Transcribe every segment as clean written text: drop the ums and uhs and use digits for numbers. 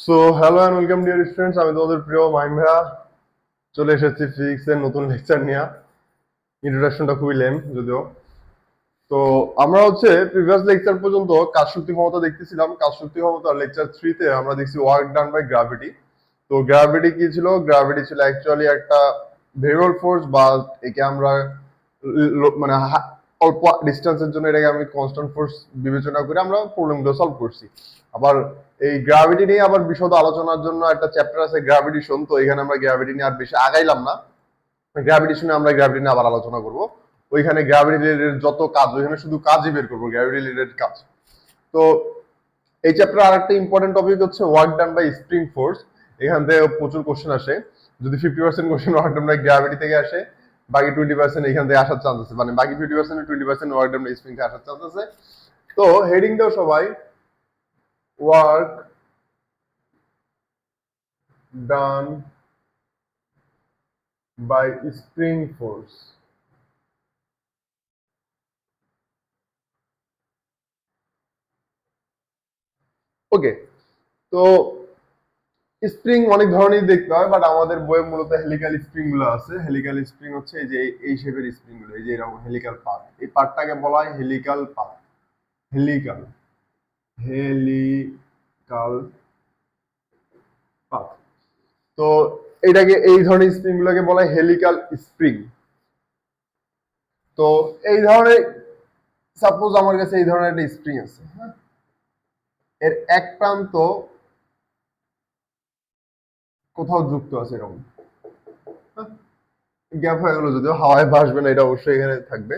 So hello and welcome dear students, আমি তোমাদের প্রিয় মাইন ভাইয়া চলে এসেছি ফিজিক্সের নতুন লেকচার নিয়ে। ইন্ট্রোডাকশনটা খুবই লেম যদিও। তো আমরা প্রিভিয়াস লেকচার পর্যন্ত কাজ শক্তি ক্ষমতা দেখতেছিলাম। কাজ শক্তি ক্ষমতা লেকচার 3 তে আমরা দেখছি ওয়ার্ক ডান বাই গ্র্যাভিটি। তো গ্র্যাভিটি কি ছিল? গ্র্যাভিটি ছিল অ্যাকচুয়ালি একটা ভেরিয়েবল ফোর্স, বা একে আমরা মানে অল্প ডিস্টেন্সের জন্য এটাকে আমি কনস্ট্যান্ট ফোর্স বিবেচনা করে আমরা প্রবলেমগুলো সলভ করছি। আবার এই গ্র্যাভিটি নিয়ে আবার বিশদ আলোচনার জন্য একটা চ্যাপ্টার আছে গ্র্যাভিটেশন। তো এখানে আমরা গ্র্যাভিটি নিয়ে আর বেশি আগাইলাম না। গ্র্যাভিটেশনে আমরা গ্র্যাভিটি নিয়ে আবার আলোচনা করব। ওইখানে গ্র্যাভিটি রিলেটেড যত কাজ, ওইখানে শুধু কাজই বের করবো, গ্র্যাভিটি রিলেটেড কাজ। তো এই চ্যাপ্টার আর একটা ইম্পর্টেন্ট টপিক হচ্ছে work done by spring force. এখান থেকে প্রচুর কোশ্চেন আসে। যদি 50% question work done by gravity থেকে আসে, বাকি 20% এখান থেকে আসার চান্স আছে, মানে বাকি 50% 20% ওয়ার্ক ডান বাই স্প্রিং থেকে আসার চান্স আছে। তো হেডিং দাও সবাই, work done by spring force. Okay, তো স্প্রিং অনেক ধরনের দেখতে হয়, বাট আমাদের বইয়ে মূলত হেলিক্যাল স্প্রিং গুলো আছে। হেলিক্যাল স্প্রিং হচ্ছে এই যে এই শেপের স্প্রিং গুলো, এই যে এরকম হেলিক্যাল পাথ, এই পাথটাকে বলা হয় helical path. Helical helical path. তো এটাকে, এই ধরনের স্প্রিং গুলোকে বলা হয় হেলিক্যাল স্প্রিং। তো এই ধরনের, সাপোজ আমার কাছে এই ধরনের একটা স্প্রিং আছে, হ্যাঁ, এর এক প্রান্ত কোথাও যুক্ত আছে এরকম, গ্যাপ হয়ে গেল, যদিও হাওয়ায় ভাসবে না, এটা অবশ্যই এখানে থাকবে।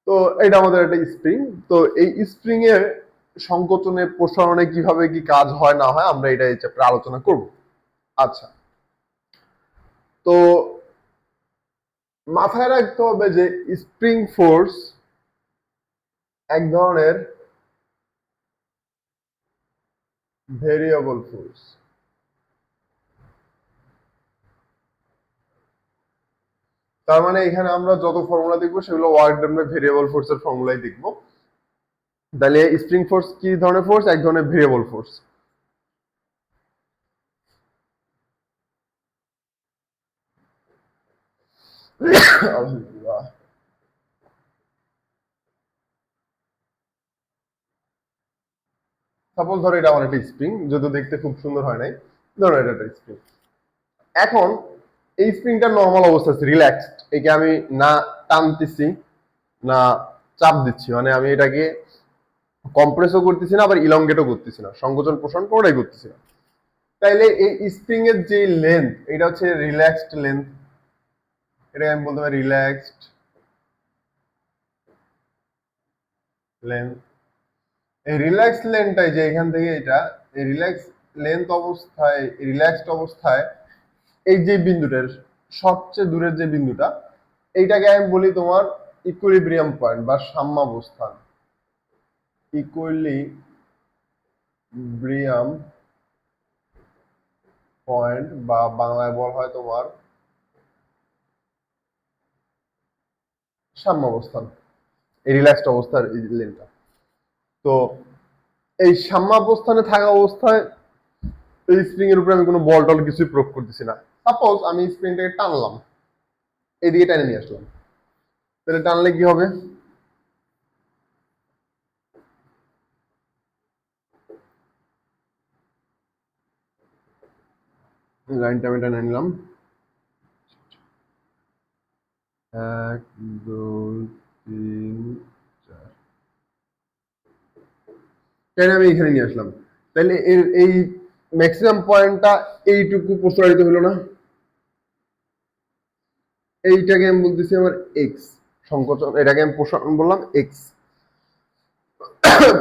তো এটা আমাদের একটা স্প্রিং। তো এই স্প্রিং এর সংকোচনে প্রসারণে কিভাবে কি কাজ হয় না হয়, আমরা এটা এই চ্যাপ্টারে আলোচনা করব। আচ্ছা, তো মাথায় রাখতে হবে যে স্প্রিং ফোর্স এক ধরনের ভেরিয়েবল ফোর্স। তার মানে এখানে আমরা যত ফর্মুলা দেখবো সেগুলো ওয়ার্ক ডান বাই ভেরিয়েবল ফোর্সের ফর্মুলাই দেখবো। তাহলে স্প্রিং ফোর্স কি ধরনের ফোর্স? এক ধরনের ভেরিয়েবল ফোর্স। আলহামদুলিল্লাহ। সাপোজ ধরো এটা আমার একটা স্প্রিং, যদিও দেখতে খুব সুন্দর হয় নাই, ধরো এটা একটা স্প্রিং। এখন এই স্প্রিংটা নর্মাল অবস্থা আছে, রিল্যাক্সড। একে আমি না টানতেছি না চাপ দিচ্ছি, মানে আমি এটাকে কম্প্রেসও করতেছি না, আবার ইলংগেটও করতেছি না, সংকোচন প্রসারণ কোনোটাই করতেছি না। তাইলে এই স্প্রিং এর যে লেন্থ, এটা হচ্ছে রিল্যাক্সড লেন্থ। এটাকে আমি বলতে পারি রিল্যাক্সড লেন্থ। এই রিল্যাক্স লেন্থটাই যে এখান থেকে এটা, এই রিল্যাক্স লেন্থ অবস্থায়, রিল্যাক্সড অবস্থায় এই যে বিন্দুটার সবচেয়ে দূরের যে বিন্দুটা, এইটাকে আমি বলি তোমার ইকুইলিব্রিয়াম পয়েন্ট বা সাম্যাবস্থান। ইকুইলিব্রিয়াম পয়েন্ট, বা বাংলায় বলা হয় তোমার সাম্যাবস্থান, এই রিল্যাক্সড অবস্থার এই লেনটা। তো এই সাম্যাবস্থানে থাকা অবস্থায় এই স্প্রিং এর উপরে আমি কোনো বল টল কিছুই প্রয়োগ করতেছি না। সাপোজ আমি স্প্রিংটাকে টানলাম, এইদিকে টেনে নিয়ে আসলাম, তাহলে টানলে কি হবে? লাইনটা আমি টেনে নিলাম, 1 2 3 4, টেনে আমি এখানে নিয়ে আসলাম। তাহলে এর এই ম্যাক্সিমাম পয়েন্টটা এইটুকু প্রসারিত হলো না? এইটাকে আমি বলতেছি আমার এক্স সংকোচন, এটাকে আমি প্রসারণ বললাম এক্স।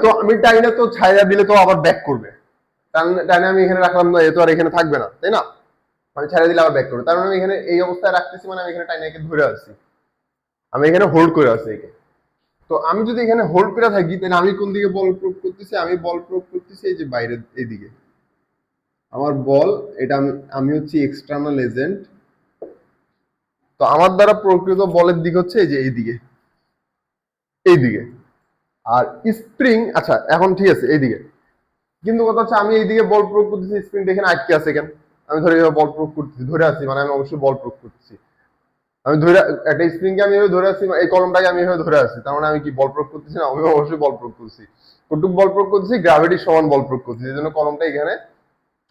তো আমি টাইনা তো ছায়া দিলে তো আবার ব্যাক করবে, টাইনা আমি এখানে রাখলাম না, এ তো আর এখানে থাকবে না, তাই না? আমি ছাড়া দিলে আবার ব্যাক করবে, তার মানে আমি এখানে এই অবস্থায় রাখতেছি, মানে আমি এখানে টাইনাকে ধরে আছি, আমি এখানে হোল্ড করে আছি একে। তো আমি যদি এখানে হোল্ড করে থাকি, তাহলে আমি কোন দিকে বল প্রয়োগ করতেছি? আমি বল প্রয়োগ করতেছি এই যে বাইরের এইদিকে। আমার বল, এটা আমি হচ্ছি এক্সটার্নাল এজেন্ট। তো আমার দ্বারা প্রকৃত বলের দিক হচ্ছে এই যে এইদিকে, এইদিকে। আর স্প্রিং, আচ্ছা এখন ঠিক আছে এইদিকে। কিন্তু কথা হচ্ছে আমি এইদিকে বল প্রয়োগ করতেছি, স্প্রিংটা এখানে আটকে আছে কেন? আমি ধরে এভাবে বল প্রয়োগ করতেছি, ধরে আছি, মানে আমি অবশ্যই বল প্রয়োগ করতেছি। আমি ধরে একটা স্প্রিংকে আমি এভাবে ধরে আছি, এই কলমটাকে আমি এভাবে ধরে আছি, তার মানে আমি কি বল প্রয়োগ করতেছি না? আমি অবশ্যই বল প্রয়োগ করছি। কতটুকু বল প্রয়োগ করতেছি? গ্র্যাভিটির সমান বল প্রয়োগ করতেছি, এই জন্য কলমটা এখানে,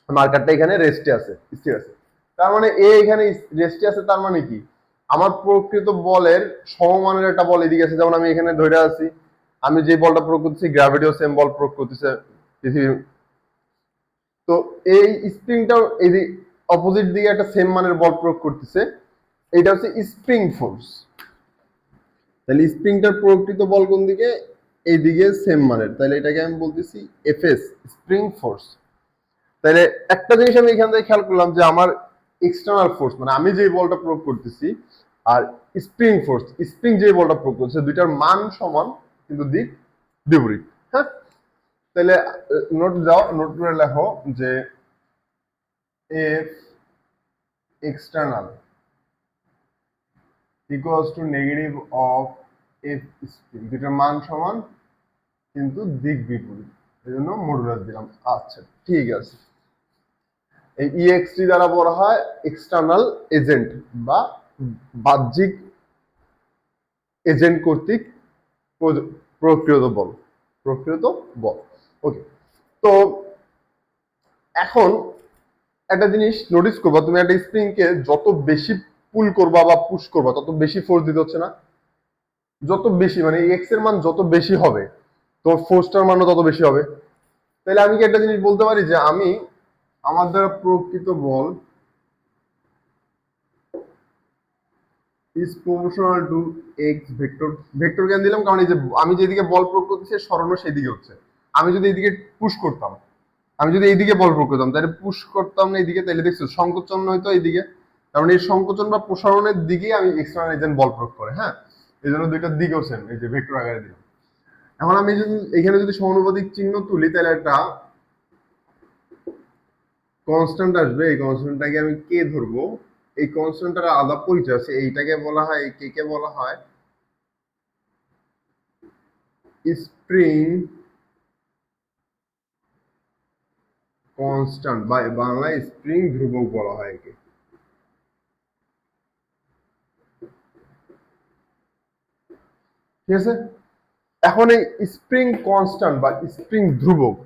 মার্কারটা এখানে রেস্টে আছে, স্থির আছে। তার মানে এ এখানে রেস্টে আছে, তার মানে কি আমার প্রকৃত বলের সমমানের একটা বল এদিকে আছে। যেমন আমি এখানে ধরে আছি, আমি যে বলটা প্রয়োগ করতেছি গ্র্যাভিটিও সেম বল প্রয়োগ করতেছে পৃথিবীর। তো এই স্প্রিংটাও এই অপোজিট দিকে একটা সেম মানের বল প্রয়োগ করতেছে, এইটা হচ্ছে স্প্রিং ফোর্স। তাহলে স্প্রিংটার প্রকৃত বল কোন দিকে? এইদিকে সেম মানের, তাহলে এটাকে আমি বলতেছি এফএস, স্প্রিং ফোর্স। তাহলে একটা জিনিস আমি এখান থেকে খেয়াল করলাম যে আমার এক্সটার্নাল ফোর্স, মানে আমি যে বলটা প্রয়োগ করতেছি, আর স্প্রিং ফোর্স, স্প্রিং যে বলটা প্রয়োগ করছে, দুইটার মান সমান কিন্তু দিক বিপরীত। হ্যাঁ, তাহলে নোট যাও, নোট করে লেখো যে F external equals to negative of F spring, দুইটার মান সমান কিন্তু দিক বিপরীত, এই জন্য মডুলাস দিলাম। আচ্ছা ঠিক আছে। এই ইএক্সটি দ্বারা বলা হয় এক্সটার্নাল এজেন্ট বা বাহ্যিক এজেন্ট কর্তৃক প্রকৃত বল, প্রকৃত বল। ওকে, তো এখন একটা জিনিস নোটিস করবা, তুমি একটা স্প্রিং কে যত বেশি পুল করবা বা পুশ করবা তত বেশি ফোর্স দিতে হচ্ছে না? যত বেশি মানে এক্স এর মান যত বেশি হবে তোমার ফোর্সটার মানও তত বেশি হবে। তাহলে আমি কি একটা জিনিস বলতে পারি যে আমি আমার দ্বারা প্রকৃত বল is proportional to x vector, vector কেন দিলাম? কারণ এই যে আমি যেদিকে বল প্রয়োগ করতেছি সরানো সেই দিকে হচ্ছে। আমি যদি এইদিকে পুশ করতাম, আমি যদি এইদিকে বল প্রয়োগ করতাম, তাহলে পুশ করতাম না এইদিকে, তাহলে দেখছো সংকোচন হয়তো এইদিকে, কারণ এই সংকোচন বা প্রসারণের দিকেই আমি এক্সটার্নাল এজেন্ট বল প্রয়োগ করে। হ্যাঁ, এই জন্য দুইটা দিকও সেম, এই যে ভেক্টর আকারে দিলাম। এখন আমি যদি এখানে যদি সমানুপাতিক চিহ্ন তুলি, তাহলে একটা কনস্ট্যান্ট আসবে, এই কনস্ট্যান্টটাকে আমি কে ধরবো, এই কনস্ট্যান্টটার আলাদা পরিচয় আছে, এইটাকে বলা হয়, কে কে বলা হয় স্প্রিং কনস্ট্যান্ট, বা বাংলায় স্প্রিং ধ্রুবক বলা হয় একে। ঠিক আছে, এখন এই স্প্রিং কনস্ট্যান্ট বা স্প্রিং ধ্রুবক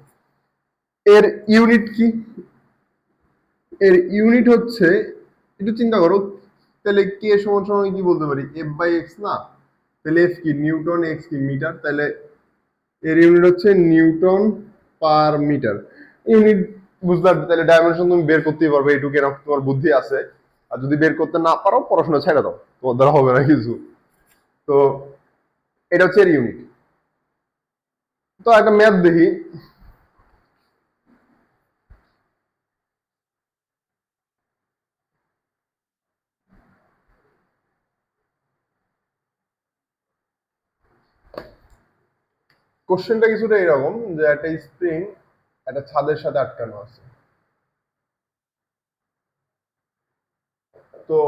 এর ইউনিট কি? এর ইউনিট হচ্ছে, একটু চিন্তা করো, তাহলে কে সমান সমান কি বলতে পারি? এফ বাই এক্স না? তাহলে এফ কি? নিউটন, এক্স কি? মিটার। তাহলে এর ইউনিট হচ্ছে নিউটন পার মিটার। ইউনিট বুঝলাম, তাহলে ডাইমেনশন তুমি বের করতেই পারবে, এইটুকু এরকম তোমার বুদ্ধি আছে। আর যদি বের করতে না পারো পড়াশোনা ছেড়ে দাও, তোমার দ্বারা হবে না কিছু। তো এটা হচ্ছে এর ইউনিট। তো একটা ম্যাথ দেখি। কোশ্চেনটা কিছুটা এরকম যে একটা স্প্রিং একটা ছাদের সাথে আটকানো আছে। তো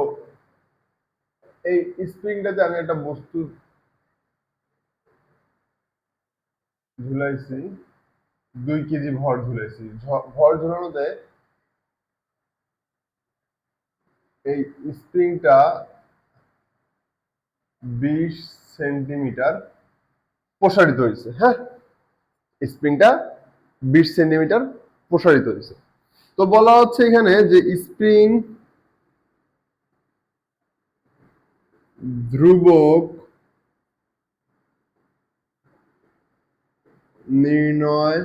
এই স্প্রিংটাতে আমি একটা বস্তু ঝুলাইছি, 2 কেজি ভর ঝুলাইছি। ভর ঝুলানোতে এই স্প্রিংটা 20 সেন্টিমিটার প্রসারিত হয়েছে। হ্যাঁ, স্প্রিংটা 20 সেন্টিমিটার প্রসারিত হয়েছে। তো বলা হচ্ছে এখানে যে স্প্রিং ধ্রুবক নির্ণয়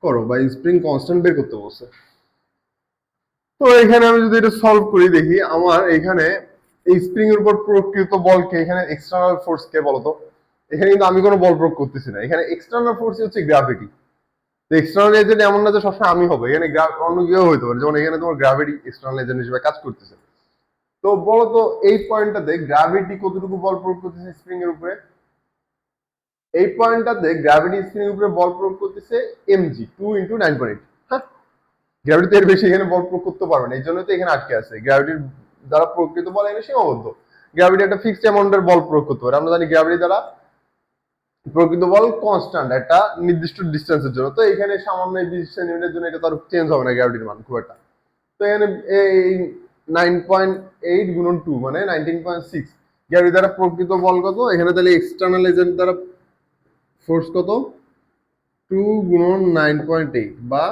করো, বা স্প্রিং কনস্ট্যান্ট বের করতে বলছে। তো এখানে আমি যদি এটা সলভ করি, দেখি আমার এখানে এই স্প্রিং এর উপর প্রকৃত বলকে, এখানে এক্সটার্নাল ফোর্স কে বলতো? এখানে কিন্তু আমি কোনো বল প্রয়োগ করতেছি না, এখানে এক্সটার্নাল ফোর্স হচ্ছে গ্র্যাভিটি। এক্সটার্নাল এজেন্ট এমন না যে সবসময় আমি হবে, এখানে অন্য কেউ হইতে পারে, যেমন এখানে তোমার গ্র্যাভিটি এক্সটার্নাল এজেন্ট হিসেবে কাজ করতেছে। তো বলতো এই পয়েন্টটাতে গ্র্যাভিটি কতটুকু বল প্রয়োগ করতেছে স্প্রিং এর উপরে? এই পয়েন্টটাতে গ্র্যাভিটি স্প্রিং এর উপরে বল প্রয়োগ করতেছে এমজি 2 × 9.8। হ্যাঁ, গ্র্যাভিটি এর বেশি এখানে বল প্রয়োগ করতে পারবে না, এই জন্য তো এখানে আটকে আছে। গ্র্যাভিটির দ্বারা প্রকৃত বল এখানে সীমাবদ্ধ। গ্র্যাভিটি একটা ফিক্সড অ্যামাউন্টের বল প্রয়োগ করতে পারে। আমরা জানি গ্র্যাভিটি দ্বারা প্রকৃত বল কনস্ট্যান্ট একটা নির্দিষ্ট ডিস্টেন্সের জন্য। তো এখানে সামান্য এই 20 সেন্টিমিটার জন্য এটা তো আর চেঞ্জ হবে না গ্র্যাভিটির মান খুব একটা। তো এখানে এই 9.8 গুণন 2 মানে 19.6 গ্র্যাভিটি দ্বারা প্রকৃত বল কত, এখানে তাহলে এক্সটার্নাল এজেন্ট দ্বারা ফোর্স কত, 2 গুণন 9.8 বা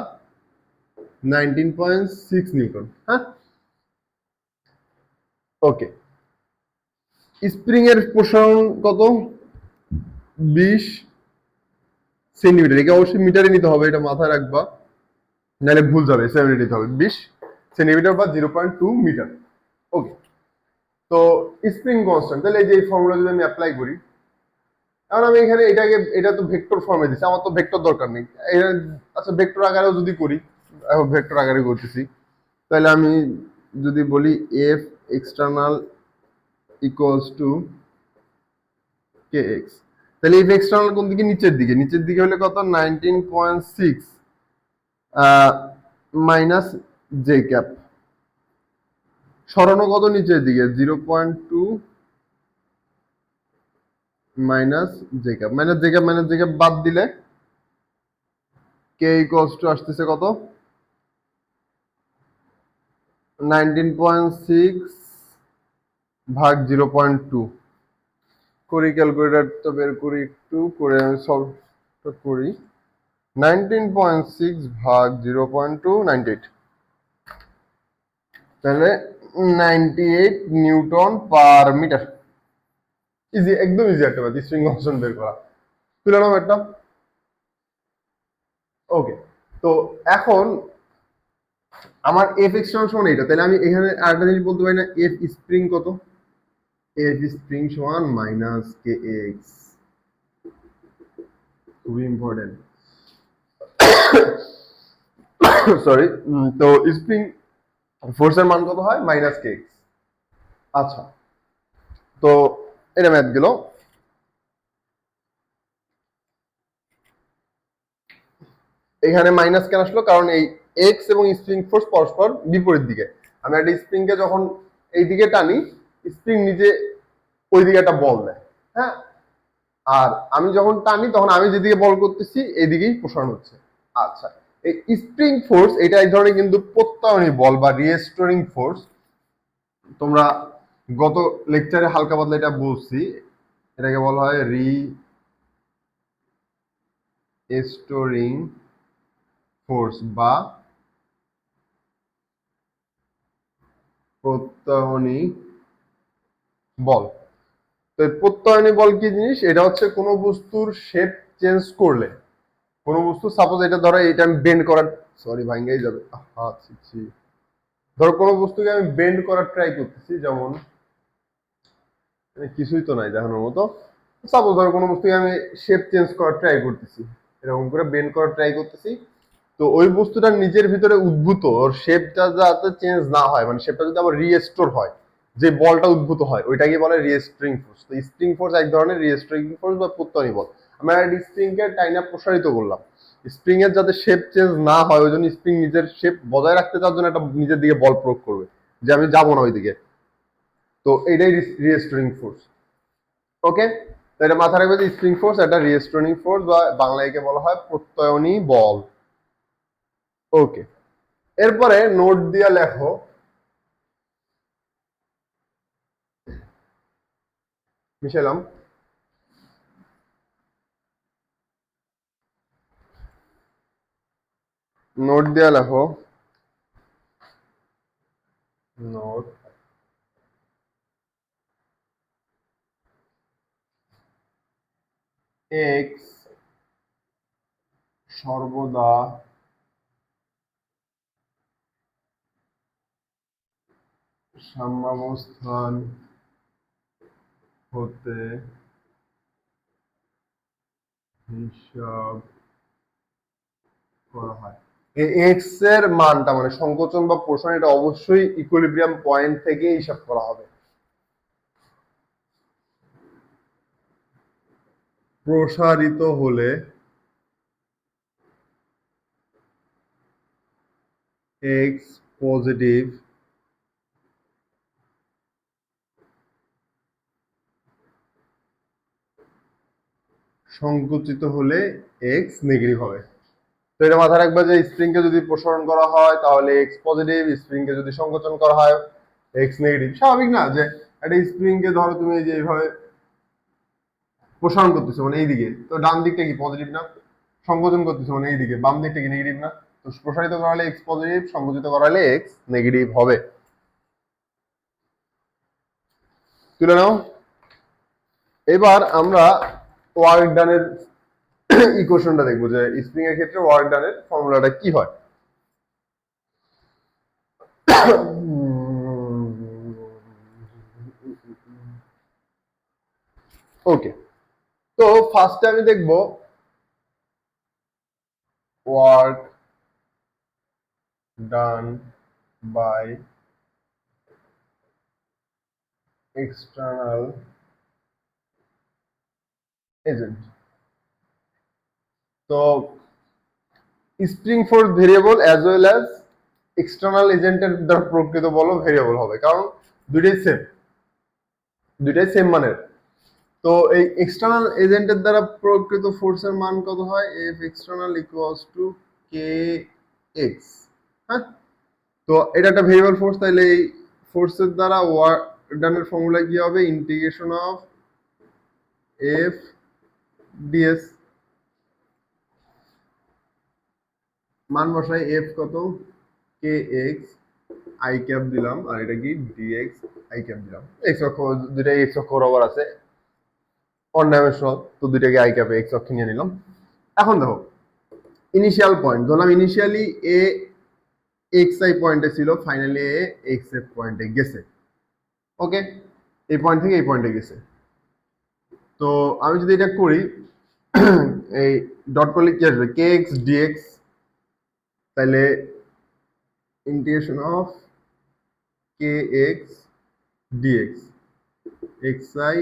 19.6 নিউটন। হ্যাঁ, ওকে। স্প্রিং এর প্রসারণ কত, 20 সেন্টিমিটার। একে অবশ্যই মিটারে নিতে হবে, এটা মাথায় রাখবা, নাহলে ভুল যাবে। সেভেন্টি নিতে হবে, 20 সেন্টিমিটার বা 0.2 মিটার। ওকে। তো স্প্রিং কনস্ট্যান্ট, তাহলে এই যে এই ফর্মুলা যদি আমি অ্যাপ্লাই করি, এখন আমি এখানে এটাকে, এটা তো ভেক্টর ফর্মে দিচ্ছি, আমার তো ভেক্টর দরকার নেই। আচ্ছা ভেক্টর আকারেও যদি করি, এখন ভেক্টর আকারে করতেছি, তাহলে আমি যদি বলি F external equals to K x, তাহলে এফ এক্সটার্নাল কোন দিকে, নিচের দিকে। নিচের দিকে হলে কত, 19.6 মাইনাস জে ক্যাপ। সরানো কত নিচের দিকে, 0.2 minus J cap. Minus J cap minus J cap বাদ দিলে কে ইকুয়ালস টু আসতেছে কত, 19.6 ভাগ 0.2। করি, ক্যালকুলেটরটা বের করি একটু, করে আমি সলভ করি। 19.6 ভাগ 0.2, 98। তাহলে 98 নিউটন পার মিটার। ইজি, একদম ইজি একটা ব্যাপার স্প্রিং কনস্ট্যান্ট বের করা। তুলে নাও একটা। ওকে। তো এখন আমার এফ এক্সটার্নাল সমান এটা, তাহলে আমি এখানে আরেকটা জিনিস বলতে পারি না, এফ স্প্রিং কত, এফ স্প্রিং সমান মাইনাস কে এক্স। খুবই ইম্পর্টেন্ট, সরি। তো স্প্রিং ফোর্সের মান কত হয়, মাইনাস কে এক্স। আচ্ছা, তো এটা ম্যাথ গেল। এখানে মাইনাস কেন আসলো, কারণ এই এক্স এবং স্প্রিং ফোর্স পরস্পর বিপরীত দিকে। আমি একটা স্প্রিংকে যখন এই দিকে টানি, স্প্রিং নিজে ওই দিকে একটা বল দেয়। হ্যাঁ, আর আমি যখন টানি তখন আমি যেদিকে বল করতেছি এইদিকেই প্রসারণ হচ্ছে। আচ্ছা, এই স্প্রিং ফোর্স এটা এক ধরনের কিন্তু প্রত্যায়নী বল বা রিস্টোরিং ফোর্স। তোমরা গত লেকচারে হালকা পাতলা এটা বলছি, এটাকে বলা হয় রিস্টোরিং ফোর্স বা প্রত্যায়নী বল। তো প্রত্যায়নী বল কি জিনিস, এটা হচ্ছে কোনো বস্তুর শেপ চেঞ্জ করলে, কোনো বস্তু সাপোজ এটা ধরো, এটা আমি বেন্ড করার, সরি ভাঙ্গাই যাবে, ধরো কোনো বস্তুকে আমি বেন্ড করার ট্রাই করতেছি, যেমন কিছুই তো নাই দেখানোর মতো। সাপোজ ধরো কোনো বস্তুকে আমি শেপ চেঞ্জ করার ট্রাই করতেছি, এরকম করে বেন্ড করার ট্রাই করতেছি। তো ওই বস্তুটা নিজের ভিতরে উদ্ভূত, ওর শেপটা যাতে চেঞ্জ না হয়, মানে শেপটা যদি আবার রিস্টোর হয়, যে বলটা উদ্ভূত হয় ওইটাকে বলে রিস্টোরিং ফোর্স। তো স্প্রিং ফোর্স এক ধরনের রিস্টোরিং ফোর্স বা প্রত্যায়নী বল। আমরা স্প্রিং কে টাইনা প্রসারিত করলাম, স্প্রিং এর যাতে শেপ চেঞ্জ না হয়, ওই জন্য স্প্রিং নিজের শেপ বজায় রাখতে চাওয়ার জন্য একটা নিজের দিকে বল প্রয়োগ করবে, যে আমি যাবো না ওইদিকে। তো এইটাই রিস্টোরিং ফোর্স। ওকে, তো এটা মাথায় রাখবে যে স্প্রিং ফোর্স একটা রিস্টোরিং ফোর্স, বা বাংলায় একে বলা হয় প্রত্যয়নী বল। ওকে, এরপরে নোট দিয়া লেখো, মিশালাম, নোট দিয়া লেখো, নোট এক্স সর্বদা সাম্যাবস্থান হতে হিসাব করা হয়। এই এক্স এর মানটা মানে সংকোচন বা প্রসারণ, এটা অবশ্যই ইকুইলিব্রিয়াম পয়েন্ট থেকে হিসাব করা হবে। প্রসারিত হলে এক্স পজিটিভ সংকুচিত হলে এক্স নেগেটিভ হবে। তো এটা মাথায় রাখবা যে স্প্রিংকে যদি প্রসারণ করা হয় তাহলে এক্স পজিটিভ, স্প্রিংকে যদি সংকোচন করা হয় এক্স নেগেটিভ। স্বাভাবিক না যে একটা স্প্রিংকে ধরো তুমি যে এইভাবে প্রসারণ করতেছো মানে এইদিকে, তো ডান দিকটা কি পজিটিভ না? সংকোচন করতেছো মানে এইদিকে, বাম দিকটা কি নেগেটিভ না? তো প্রসারিত করা হলে এক্স পজিটিভ, সংকুচিত করা হলে এক্স নেগেটিভ হবে। তুলে নাও। এবার আমরা ওয়ার্ক ডানের ইকুয়েশনটা দেখবো যে স্প্রিং এর ক্ষেত্রে ওয়ার্ক ডানের ফর্মুলাটা কি হয়। ওকে, তো ফার্স্টে আমি দেখবো work done by external agent. তো spring force variable as well as external এজেন্টের দ্বারা প্রকৃত বলও ভেরিয়েবল হবে, কারণ দুইটাই সেম মানের। তো এই এক্সটার্নাল এজেন্টের দ্বারা প্রকৃত ফোর্সের মান কত হয়? F external equals to K x. হ্যাঁ, তো এটা একটা ভেরিয়েবল ফোর্স, তাহলে এই ফোর্সের দ্বারা ওয়ার্ক ডানের ফর্মুলা কি হবে? Integration of F DS. মান বসাই, এফ কত? কে এক্স আই ক্যাপ দিলাম, আর এটা কি ডিএক্স আই ক্যাপ দিলাম। এক্স অক্ষ, দুইটাই এক্স অক্ষ বরাবর আছে, ওয়ান ডাইমেনশনাল, তো দুইটাকে আই ক্যাপে এক্স অক্ষে নিয়ে নিলাম। এখন দেখো ইনিশিয়াল পয়েন্ট ধরলাম, ইনিশিয়ালি এ এক্স আই পয়েন্টে ছিল, ফাইনালি এ এক্স এফ পয়েন্টে গেছে। ওকে, এই পয়েন্ট থেকে এই পয়েন্টে গেছে। তো আমি যদি এটা করি, এই ডট করলে কি আসবে? কে এক্স ডিএক্স, তাহলে integration of k x dx x i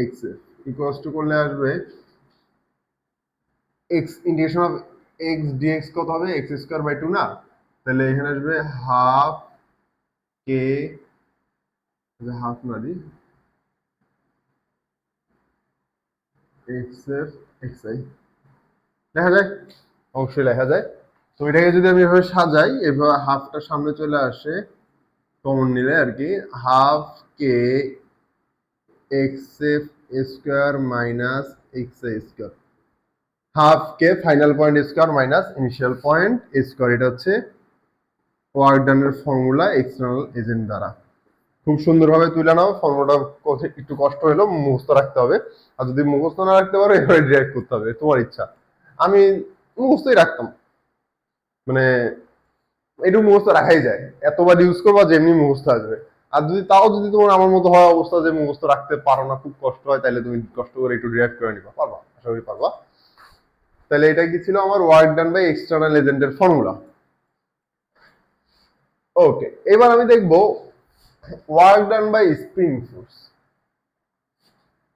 x f equals to করলে আসবে x integration of x dx কত হবে? এক্স স্কোয়ার বাই টু না, তাহলে এখানে আসবে হাফ কে, হাফ না দি এক্স এফ এক্স আই, দেখা যায়, অবশ্যই লেখা যায়। তো এটাকে যদি আমি এভাবে সাজাই, এভাবে হাফটা সামনে চলে আসে কমন নিলে আর কি, half K X F square minus X I square, half K final point square minus initial point square. এটা হচ্ছে ওয়ার্ক ডানের ফর্মুলা এক্সটার্নাল এজেন্ট দ্বারা। খুব সুন্দরভাবে তুলে নাও। ফর্মুলাটা একটু কষ্ট হলেও মুখস্থ রাখতে হবে, আর যদি মুখস্থ না রাখতে পারো এভাবে ডিরেক্ট করতে হবে, তোমার ইচ্ছা। আমি মুখস্থই রাখতাম, মানে একটু মুখস্থ রাখাই যায়, এতবার ইউজ করবা যে এমনি মুখস্থ আসবে। আর যদি তাও যদি তোমার আমার মতো হওয়া অবস্থা যে মুখস্থ রাখতে পারো না, খুব কষ্ট হয়, তাহলে তুমি কষ্ট করে একটু ডিরেক্ট করে নিবা, পারবা, আশা করি পারবা। তাহলে এটা কি ছিল? আমার ওয়ার্ক ডান বাই এক্সটার্নাল এজেন্টের ফর্মুলা। ওকে, এবার আমি দেখবো work done by spring force.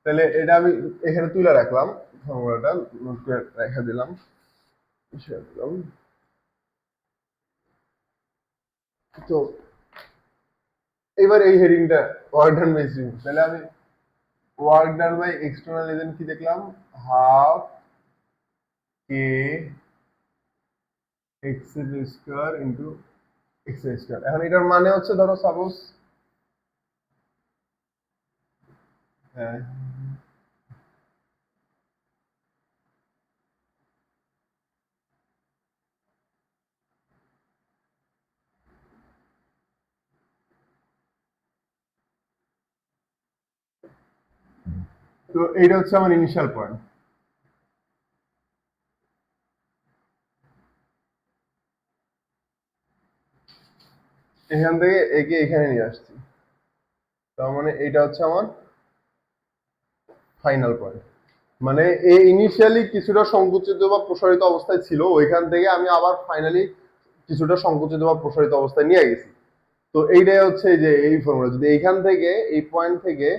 তাহলে এটা আমি এখানে তুলে রাখলাম, ফর্মুলাটা নোট করে রেখে দিলাম। তো এবার এই হেডিংটা ওয়ার্ক ডান বাই স্প্রিং, তাহলে আমি work done by external agent কি দেখলাম? হাফ কে X square into X square. এখন এটার মানে হচ্ছে ধরো সাপোজ, হ্যাঁ, তো এইটা হচ্ছে আমার ইনিশিয়াল পয়েন্ট। এখান থেকে একে এখানে নিয়ে আসছি, তার মানে এইটা হচ্ছে আমার ফাইনাল পয়েন্ট। মানে এ ইনিশিয়ালি কিছুটা সংকুচিত বা প্রসারিত অবস্থায় ছিল, ওইখান থেকে আমি আবার ফাইনালি কিছুটা সংকুচিত বা প্রসারিত অবস্থায় নিয়ে গেছি। তো এইটাই হচ্ছে যে এই ফর্মুলা, যদি এইখান থেকে এই পয়েন্ট থেকে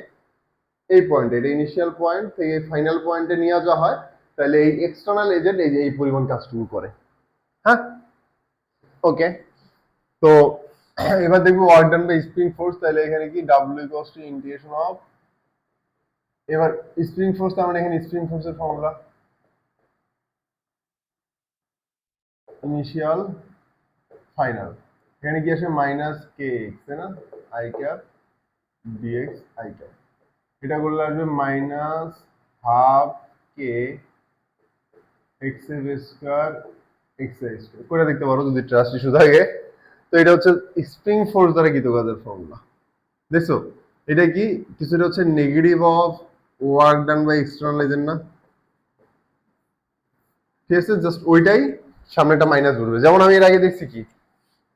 এই পয়েন্ট, এটা ইনিশিয়াল পয়েন্ট থেকে ফাইনাল পয়েন্টে নিয়ে যাওয়া হয়, তাহলে এই এক্সটার্নাল এজেন্ট এই যে এই পরিমাণ কাজটুকু করে। হ্যাঁ, ওকে। তো এবার দেখবো work done by spring force, তাহলে এখানে কি W equals to integration of এবার স্প্রিং ফোর্স, তার মানে এখানে স্প্রিং ফোর্সের ফর্মুলা ইনিশিয়াল ফাইনাল, এখানে কি আসে মাইনাস কে এক্স, তাই না, i cap dx i cap, এটা করলে আসবে মাইনাস হাফ কে এক্স এর স্কয়ার এক্স আই স্কয়ার, করে দেখতে পারো যদি ট্রাস্ট ইস্যু থাকে। তো এটা হচ্ছে স্প্রিং ফোর্স দ্বারা কৃত কাজের ফর্মুলা। দেখছো এটা কি কিছুটা হচ্ছে negative of work done by external agent না, ঠিক আছে, জাস্ট ওইটাই সামনে একটা মাইনাস বলবে। যেমন আমি এর আগে দেখছি কি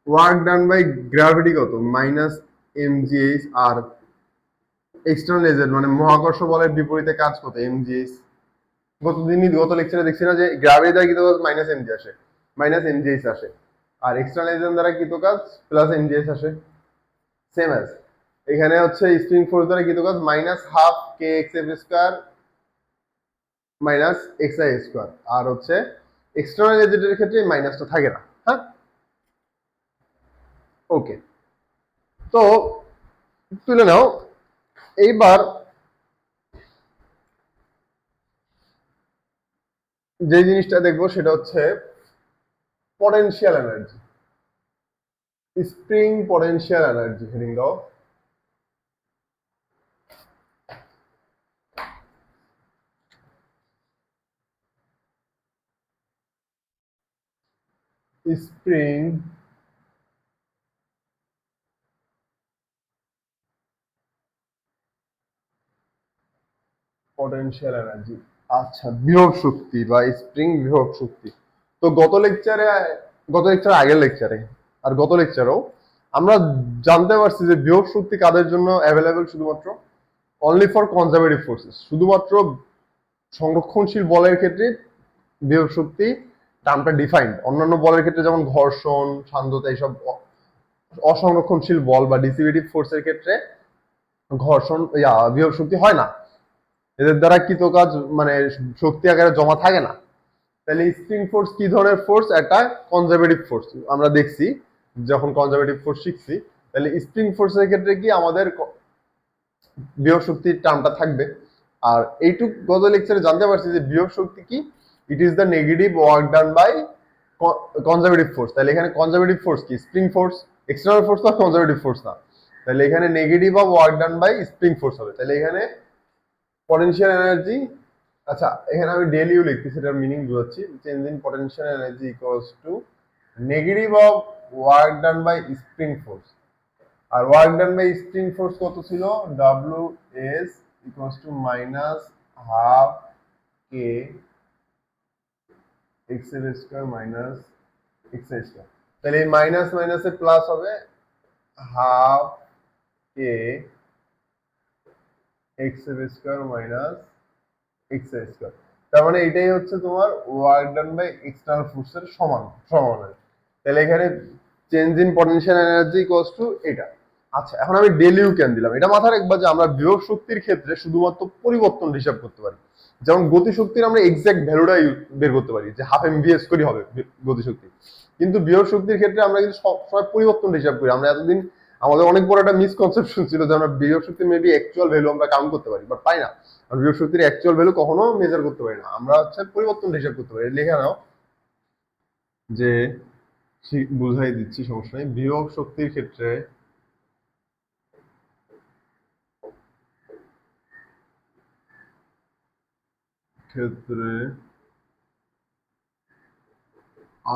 ওয়ার্ক ডান বাই গ্র্যাভিটি কত মাইনাস এমজিএইচ, আর এক্সটার্নাল এজেন্ট মানে মহাকর্ষ বলের বিপরীতে কাজ কত এমজিএইচ। গত লেকচারে দেখছি না যে গ্র্যাভিটি দ্বারা কৃত কাজ মাইনাস এমজি আসে, মাইনাস এমজিএইচ আসে, আর এক্সটার্নাল এজেন্ট দ্বারা কৃত কাজ প্লাস এমজিএইচ আসে। সেম অ্যাজ এখানে হচ্ছে স্প্রিং ফোর্স দ্বারা কৃত কাজ minus half K X F square minus X I square, আর হচ্ছে এক্সটার্নাল এজেন্টের ক্ষেত্রে মাইনাসটা থাকে না। হ্যাঁ, ওকে। তো তুলে নাও। এইবার যে জিনিসটা দেখবো সেটা হচ্ছে potential energy, spring potential energy, heading দাও। স্প্রিং পটেনশিয়াল এনার্জি, আচ্ছা বিভব শক্তি বা স্প্রিং বিভব শক্তি। তো গত লেকচারে আগের লেকচারে আর গত লেকচারেও আমরা জানতে পারছি যে বিভব শক্তি কাদের জন্য অ্যাভেলেবেল, শুধুমাত্র অনলি ফর কনজারভেটিভ ফোর্সেস, শুধুমাত্র সংরক্ষণশীল বলের ক্ষেত্রে বিভব শক্তি টার্মটা ডিফাইন্ড। অন্যান্য বলের ক্ষেত্রে যেমন ঘর্ষণ, সান্দ্রতা, এইসব অসংরক্ষণশীল বল বা ডিসিভিটিভ ফোর্সের ক্ষেত্রে ঘর্ষণ বিভব শক্তি হয় না, এদের দ্বারা কৃত কাজ মানে শক্তি আকারে জমা থাকে না। তাহলে স্প্রিং ফোর্স কি ধরনের ফোর্স? একটা কনজারভেটিভ ফোর্স। আমরা দেখছি যখন কনজারভেটিভ ফোর্স শিখছি, তাহলে স্প্রিং ফোর্সের ক্ষেত্রে কি আমাদের বিভব শক্তির টার্মটা থাকবে। আর এইটুক গত লেকচারে জানতে পারছি যে বিভব শক্তি কি, it is the negative work done by conservative force. তাহলে এখানে কনজারভেটিভ ফোর্স কি? Spring force. এক্সটার্নাল ফোর্স তো কনজারভেটিভ ফোর্স না, তাহলে এখানে negative of work done by spring force হবে। তাহলে এখানে পটেনশিয়াল এনার্জি, আচ্ছা এখানে আমি ডেল ইউ লিখছি, সেটার মিনিং বোঝাচ্ছি। Change in potential energy equals to negative of work done by spring force. আর work done by spring force কত ছিল? W S equals to minus half K x এর স্কয়ার মাইনাস এক্স এর square. তাহলে এই minus মাইনাসে plus হবে half কে x এর স্কয়ার মাইনাস এক্স এর স্কয়ার। তার মানে এটাই হচ্ছে তোমার ওয়ার্ক ডান বাই এক্সটার্নাল ফোর্সের সমান। তাহলে এখানে change in potential energy equals two এটা। আচ্ছা এখন আমি ডেল ইউ কেন দিলাম, এটা মাথায় রাখবা যে আমরা বিভব শক্তির ক্ষেত্রে শুধুমাত্র পরিবর্তন হিসাব করতে পারি। যেমন গতিশক্তির আমরা এক্সাক্ট ভ্যালুটা বের করতে পারি যে হাফ এমভিএস করে হবে গতিশক্তি, কিন্তু বিভব শক্তির ক্ষেত্রে আমরা কিন্তু সবসময় পরিবর্তন হিসাব করি। আমরা এতদিন আমাদের অনেক বড় একটা মিসকনসেপশন ছিল যে আমরা বিভব শক্তির মেবি অ্যাকচুয়াল ভ্যালু আমরা কাউন্ট করতে পারি, বাট পাই না। আমরা বিভব শক্তির অ্যাকচুয়াল ভ্যালু কখনো মেজার করতে পারি না, আমরা হচ্ছে পরিবর্তন হিসাব করতে পারি। লেখা নাও যে বুঝাই দিচ্ছি, সমস্যা নেই। বিভব শক্তির ক্ষেত্রে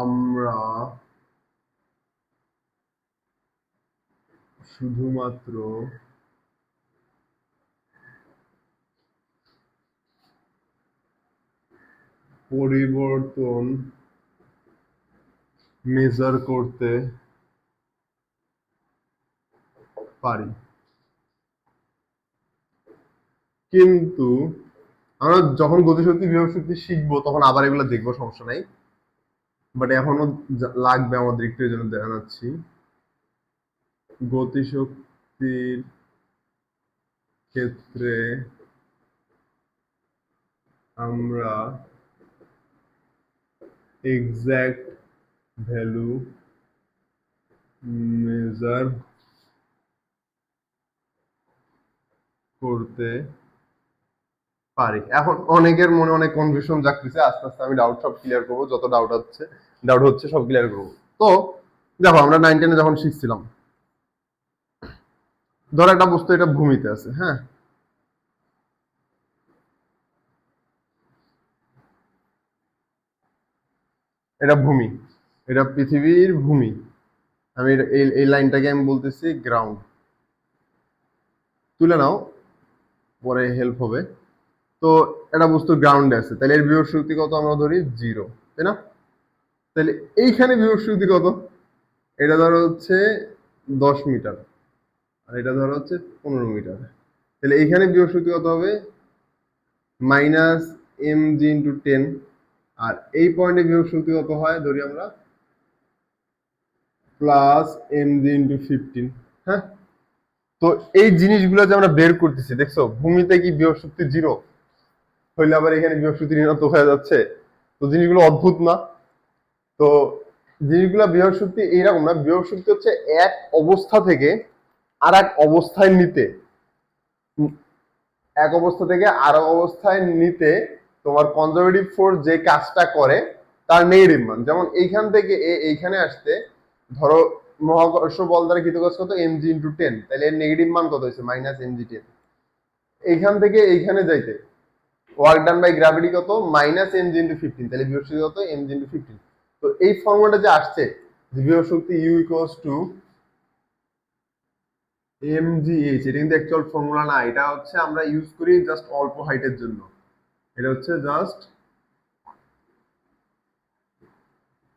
আমরা শুধুমাত্র পরিবর্তন মেজার করতে পারি, কিন্তু আমরা যখন গতিশক্তি বিভব শক্তি শিখবো তখন আবার এগুলো দেখবো, সমস্যা নাই। বাট এখনো লাগবে আমাদের একটু, এই জন্য জানাচ্ছি। গতিশক্তির ক্ষেত্রে আমরা এক্সাক্ট ভ্যালু মেজার করতে পারি। এখন অনেকের মনে অনেক কনফিউশন জাগতেছে, আস্তে আস্তে আমি ডাউট সব ক্লিয়ার করবো, যত ডাউট হচ্ছে সব ক্লিয়ার করবো। তো দেখো আমরা 9-10 যখন শিখছিলাম, ধরো একটা বস্তু এটা ভূমিতে আছে, হ্যাঁ, এটা ভূমি, এটা পৃথিবীর ভূমি। আমি এই লাইনটাকে আমি বলতেছি গ্রাউন্ড। তুলে নাও, পরে হেল্প হবে। তো একটা বস্তু গ্রাউন্ডে আছে, তাহলে এর বিভব শক্তি কত আমরা ধরি 0, তাই না? তাহলে এইখানে বিভব শক্তি কত? এটা ধরো হচ্ছে 10 মিটার, আর এটা ধরো হচ্ছে 15 মিটার। তাহলে এইখানে বিভব শক্তি কত হবে? -mg × 10। আর এই পয়েন্টে বিভব শক্তি কত হয় ধরি আমরা? +mg × 15। হ্যাঁ, তো এই জিনিসগুলো যে আমরা বের করতেছি, দেখছো ভূমিতে কি বিভব শক্তি 0 হইলে আবার এখানে বিভব শক্তি ঋণাত্মক হয়ে যাচ্ছে। তো জিনিসগুলো অদ্ভুত না? তো জিনিসগুলো বিভব শক্তি এইরকম না, বিভব শক্তি হচ্ছে এক অবস্থা থেকে আর এক অবস্থায় নিতে, এক অবস্থা থেকে আর এক অবস্থায় নিতে তোমার কনজারভেটিভ ফোর্স যে কাজটা করে তার নেগেটিভ মান। যেমন এইখান থেকে এইখানে আসতে, ধরো মহাকর্ষ বল দ্বারা কৃত কাজ কত? mg × 10, তাহলে এর নেগেটিভ মান কত হয়েছে? -mg10। এইখান থেকে এইখানে যাইতে ওয়ার্ক ডান বাই গ্র্যাভিটি কত? -mg × 15, তাহলে বিভব শক্তি কত? mg × 15। তো এই ফর্মুলাটা যে আসছে, যে বিভব শক্তি U = mgh, এটা কিন্তু অ্যাকচুয়াল ফর্মুলা না, এটা হচ্ছে আমরা ইউজ করি জাস্ট অল্প হাইটের জন্য। এটা হচ্ছে জাস্ট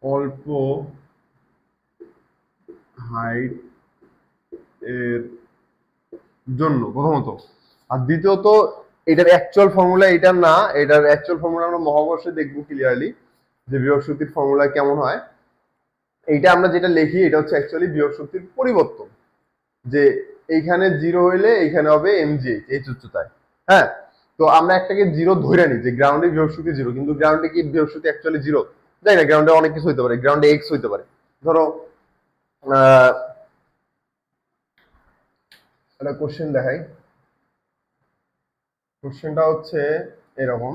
অল্প হাইট এর জন্য প্রথমত। আর দ্বিতীয়ত এটার অ্যাকচুয়াল ফর্মুলা এটা না, এটার অ্যাকচুয়াল ফর্মুলা আমরা মহাকর্ষে দেখবো ক্লিয়ারলি যে বিভব শক্তির ফর্মুলা কেমন হয়। এইটা আমরা যেটা লিখি এটা হচ্ছে অ্যাকচুয়ালি বিভব শক্তির পরিবর্তন, যে এইখানে 0 হইলে এইখানে হবে mgh এই উচ্চতায়। হ্যাঁ, তো আমরা একটাকে 0 ধরে নিই যে গ্রাউন্ডে বিভব শক্তি 0, কিন্তু গ্রাউন্ডে কি বিভব শক্তি অ্যাকচুয়ালি 0? জানি না, গ্রাউন্ডে অনেক কিছু হইতে পারে, গ্রাউন্ডে x হইতে পারে। ধরো একটা কোশ্চেন দেখাই। কোশ্চেনটা হচ্ছে এরকম,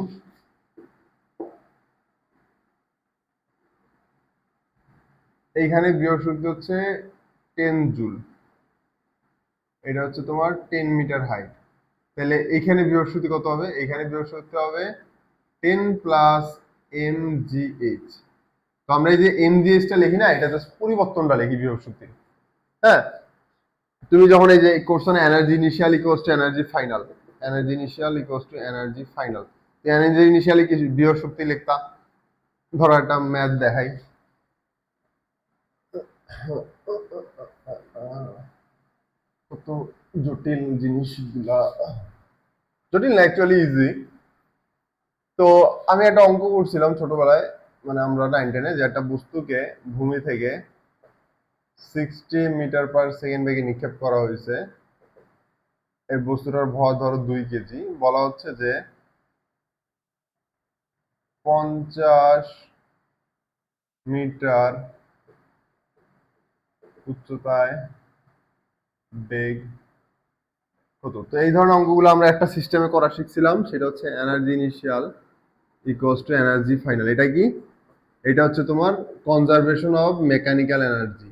এইখানে বিভব শক্তি হচ্ছে 10 জুল, এটা হচ্ছে তোমার 10 মিটার হাইট। তাহলে এখানে বিভব শক্তি কত হবে? এখানে বিভব শক্তি হবে 10 + mgh। তো আমরা এই যে mgh টা লিখি না, এটা জাস্ট পরিবর্তনটা লিখি বিভব শক্তির। হ্যাঁ, তুমি যখন এই যে question energy initial equals to energy final, energy initial equals to energy final, energy initially কি বিভব শক্তি লিখতা? ধরো একটা ম্যাথ দেখাই, কত জটিল জিনিসগুলা, জটিল না অ্যাকচুয়ালি ইজি। তো আমি একটা অঙ্ক করছিলাম ছোটবেলায়, মানে আমরা 9-10-এ, যে একটা বস্তুকে ভূমি থেকে 60 মিটার/সেকেন্ড বেগে নিক্ষেপ করা হয়েছে। এই বস্তুটার ভর ধরো 2 কেজি। বলা হচ্ছে যে 50 মিটার উচ্চতায় বেগ কত? তো এই ধরনের অঙ্কগুলো আমরা একটা সিস্টেমে করা শিখছিলাম, সেটা হচ্ছে energy initial equals to energy final. এটা কি? এটা হচ্ছে তোমার conservation of mechanical energy,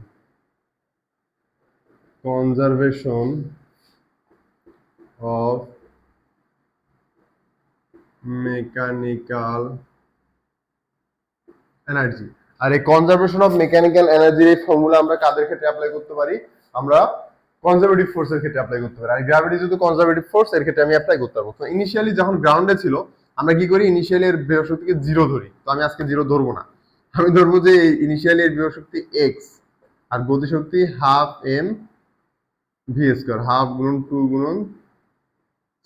conservation of mechanical energy. আর এই কনজারভেশন অফ মেকানিক্যাল এনার্জির এই ফর্মুলা আমরা কাদের ক্ষেত্রে অ্যাপ্লাই করতে পারি? আমরা কনজারভেটিভ ফোর্সের ক্ষেত্রে অ্যাপ্লাই করতে পারি। আর গ্র্যাভিটি যেহেতু কনজারভেটিভ ফোর্স, এর ক্ষেত্রে আমি অ্যাপ্লাই করতে পারবো। তো ইনিশিয়ালি যখন গ্রাউন্ডে ছিল, আমরা কি করি? ইনিশিয়ালি এর বিভব শক্তিকে 0 ধরি। তো আমি আজকে 0 ধরবো না, আমি ধরবো যে ইনিশিয়ালি এর বিভব শক্তি x, আর গতি শক্তি 12 m v², 12 × 2 ×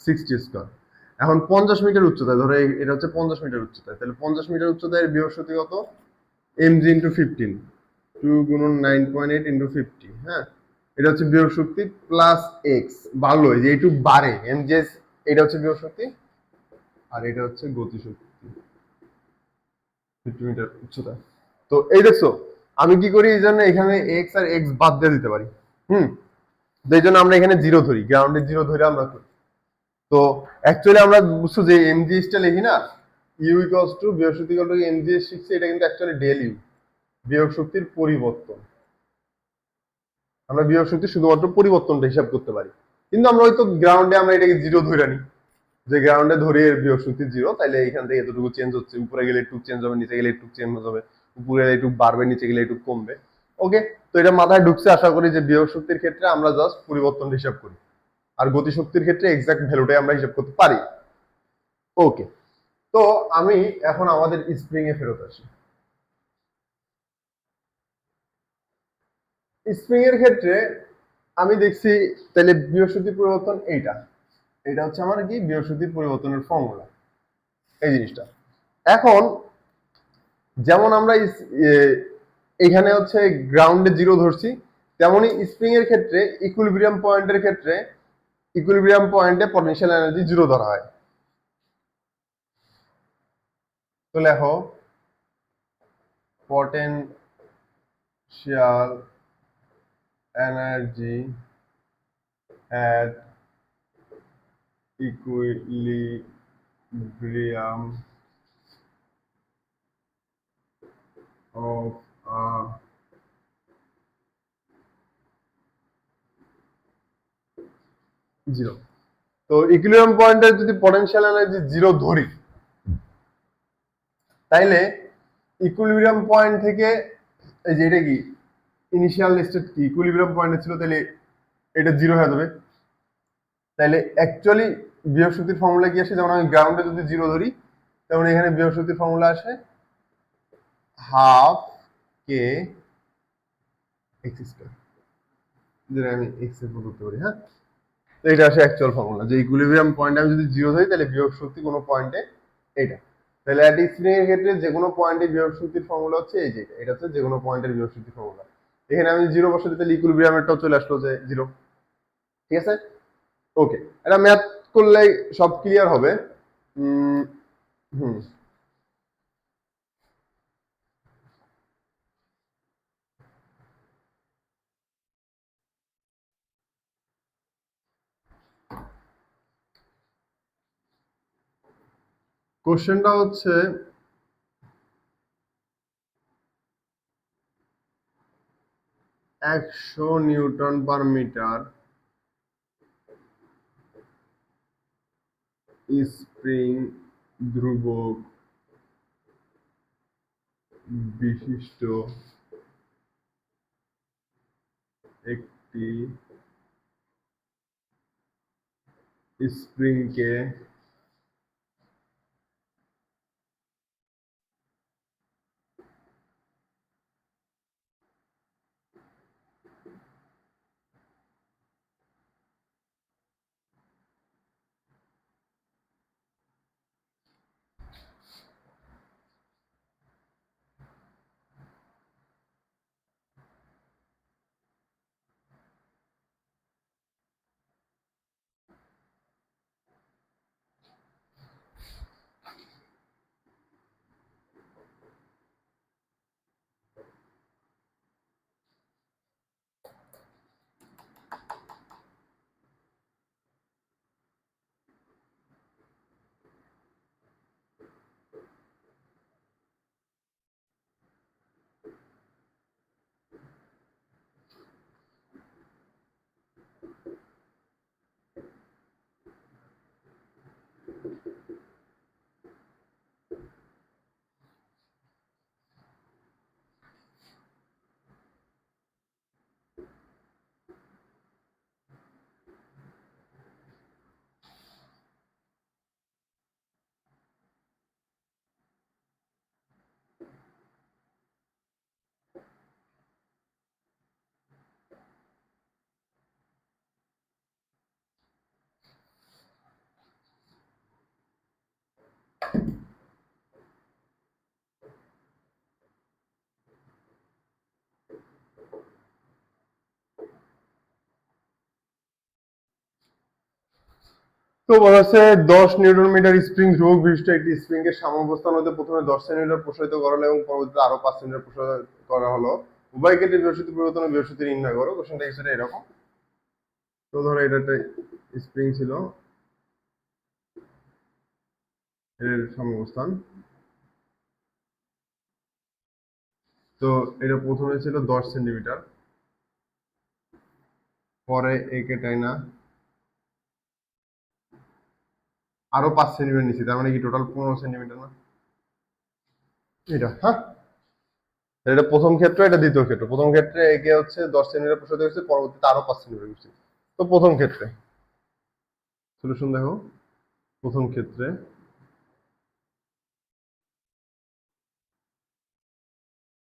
60²। এখন 50 মিটার উচ্চতায়, ধরো এটা হচ্ছে 50 মিটার উচ্চতায়, তাহলে 50 মিটার উচ্চতায় এর বিভব শক্তি কত? mg × 15, 2 × 9.8 × 50। হ্যাঁ, এটা হচ্ছে বিভব শক্তি প্লাস এক্স, বাড়লো, এই যে এইটুকু বাড়ে mgs, এটা হচ্ছে বিভব শক্তি, আর এটা হচ্ছে গতি শক্তি 50 মিটার উচ্চতা। তো এই দেখছো আমি কি করি? এই জন্য এখানে এক্স আর এক্স বাদ দিয়ে দিতে পারি। তো এই জন্য আমরা এখানে 0 ধরি, গ্রাউন্ডে 0 ধরে আমরা করি। তো অ্যাকচুয়ালি আমরা বুঝছো যে এমজিএস টা লিখি না, ইউ ইকুয়ালস টু বিয়োগ শক্তি ইকুয়াল টু এমজিএস শিখছি, এটা কিন্তু অ্যাকচুয়ালি ডেল ইউ, বিয়োগ শক্তির পরিবর্তন। আমরা বিয়োগ শক্তির শুধুমাত্র পরিবর্তনটা হিসাব করতে পারি, কিন্তু আমরা হয়তো গ্রাউন্ডে আমরা এটাকে জিরো ধরে নিই, যে গ্রাউন্ডে ধরে এর বিয়োগ শক্তি জিরো, তাইলে এখান থেকে এতটুকু চেঞ্জ হচ্ছে, উপরে গেলে একটু চেঞ্জ হবে, নিচে গেলে একটু চেঞ্জ হবে, উপরে একটু বাড়বে, নিচে গেলে একটু কমবে। ওকে, তো এটা মাথায় ঢুকছে আশা করি, যে বিয়োগ শক্তির ক্ষেত্রে আমরা জাস্ট পরিবর্তন হিসাব করি, আর গতি শক্তির ক্ষেত্রে এক্সাক্ট ভ্যালুটাই আমরা হিসাব করতে পারি। ওকে, তো আমি এখন আমাদের স্প্রিং এ ফেরত আসি। স্প্রিং এর ক্ষেত্রে আমি দেখছি তাহলে বিয়োগ শক্তির পরিবর্তন এইটা, এটা হচ্ছে আমার কি বিয়োগ শক্তির পরিবর্তনের ফর্মুলা, এই জিনিসটা। এখন যেমন আমরা এখানে হচ্ছে গ্রাউন্ডে জিরো ধরছি, তেমনি স্প্রিং এর ক্ষেত্রে ইকুইলিব্রিয়াম পয়েন্টের ক্ষেত্রে ইকুইলিব্রিয়াম পয়েন্টে পটেনশিয়াল এনার্জি জিরো ধরা হয়। তো লেখো potential energy at equilibrium of a zero. তো ইকুইলিব্রিয়াম পয়েন্টে যদি পটেনশিয়াল এনার্জি জিরো ধরি, তাইলে ইকুইলিব্রিয়াম পয়েন্ট থেকে এই যে এটা কি ইনিশিয়াল স্টেট কি ইকুইলিব্রিয়াম পয়েন্টে ছিল, তাহলে এটা জিরো হয়ে যাবে। তাইলে অ্যাকচুয়ালি বিয়োগ শক্তির ফর্মুলা কি আসে, যেমন আমি গ্রাউন্ডে যদি জিরো ধরি, তেমন এখানে বিয়োগ শক্তির ফর্মুলা আসে হাফ কে এক্স স্কয়ার, যেটা আমি এক্স এর করতে পারি। হ্যাঁ, তো এটা আসে অ্যাকচুয়াল ফর্মুলা, যে ইকুইলিব্রিয়াম পয়েন্ট আমি যদি জিরো ধরি, তাহলে বিয়োগ শক্তি কোনো পয়েন্টে এটা। তাহলে অ্যাট স্প্রিং এর ক্ষেত্রে যে কোনো পয়েন্টে বিয়োগ শক্তির ফর্মুলা হচ্ছে এই যে এটা হচ্ছে যে কোনো পয়েন্টের বিয়োগ শক্তির ফর্মুলা। এখানে আমি জিরো বসাতে, তাহলে ইকুইলিব্রিয়ামেরটাও চলে আসলো যে জিরো। ঠিক আছে, ওকে, এটা ম্যাথ করলে সব ক্লিয়ার হবে। হুম, কোশ্চেনটা হচ্ছে 100 নিউটন/মিটার স্প্রিং ধ্রুবক বিশিষ্ট একটি স্প্রিংকে তো বলা হচ্ছে 10 নিউটন/মিটার স্প্রিং ধ্রুবক বিশিষ্ট একটি স্প্রিং এর সাম্যাবস্থান হতে প্রথমে 10 সেন্টিমিটার প্রসারিত করা হলো এবং পরবর্তীতে আরো 5 সেন্টিমিটার প্রসারিত করা হলো। উভয় ক্ষেত্রে বিয়োগ শক্তি পরিবর্তন ও বিয়োগ শক্তি নির্ণয় করো। কোশ্চেনটা কিছুটা এরকম। তো ধরো এটা একটা স্প্রিং ছিল, এর সমঅবস্থান। তো এটা প্রথমে ছিল 10 সেন্টিমিটার, পরে একে টাইনা আরো 5 সেন্টিমিটার নিচ্ছি, তার মানে কি টোটাল 15 সেন্টিমিটার না এটা? হ্যাঁ, এটা প্রথম ক্ষেত্র, এটা দ্বিতীয় ক্ষেত্র। প্রথম ক্ষেত্রে একে হচ্ছে 10 সেন্টিমিটার প্রসারিত হয়েছে, পরবর্তীতে আরো 5 সেন্টিমিটার করছে। তো প্রথম ক্ষেত্রে সলিউশন দেখো, প্রথম ক্ষেত্রে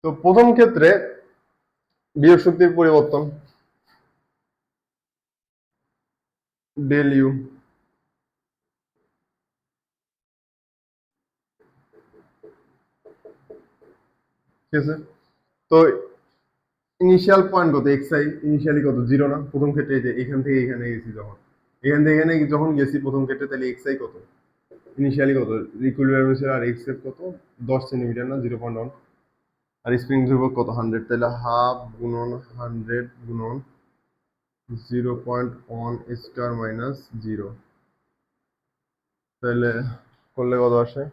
তো প্রথম ক্ষেত্রে বিয়োগ শক্তির পরিবর্তন ডেল ইউ, ঠিক আছে? তো ইনিশিয়াল পয়েন্ট কত, এক্স আই ইনিশিয়ালি কত, 0 না? প্রথম ক্ষেত্রে যে এখান থেকে এখানে গেছি, যখন এখান থেকে এখানে যখন গেছি প্রথম ক্ষেত্রে, তাহলে এক্স আই কত, ইনিশিয়ালি কত, ইকুইলিব্রিয়াম ছিল, আর এক্স এফ কত, 10 সেন্টিমিটার না, 0.1। আর স্প্রিং ধ্রুবক কত, 100, তাহলে হাফ গুণন 100 গুণন 0.1 স্কয়ার মাইনাস 0, তাহলে করলে কত আসে?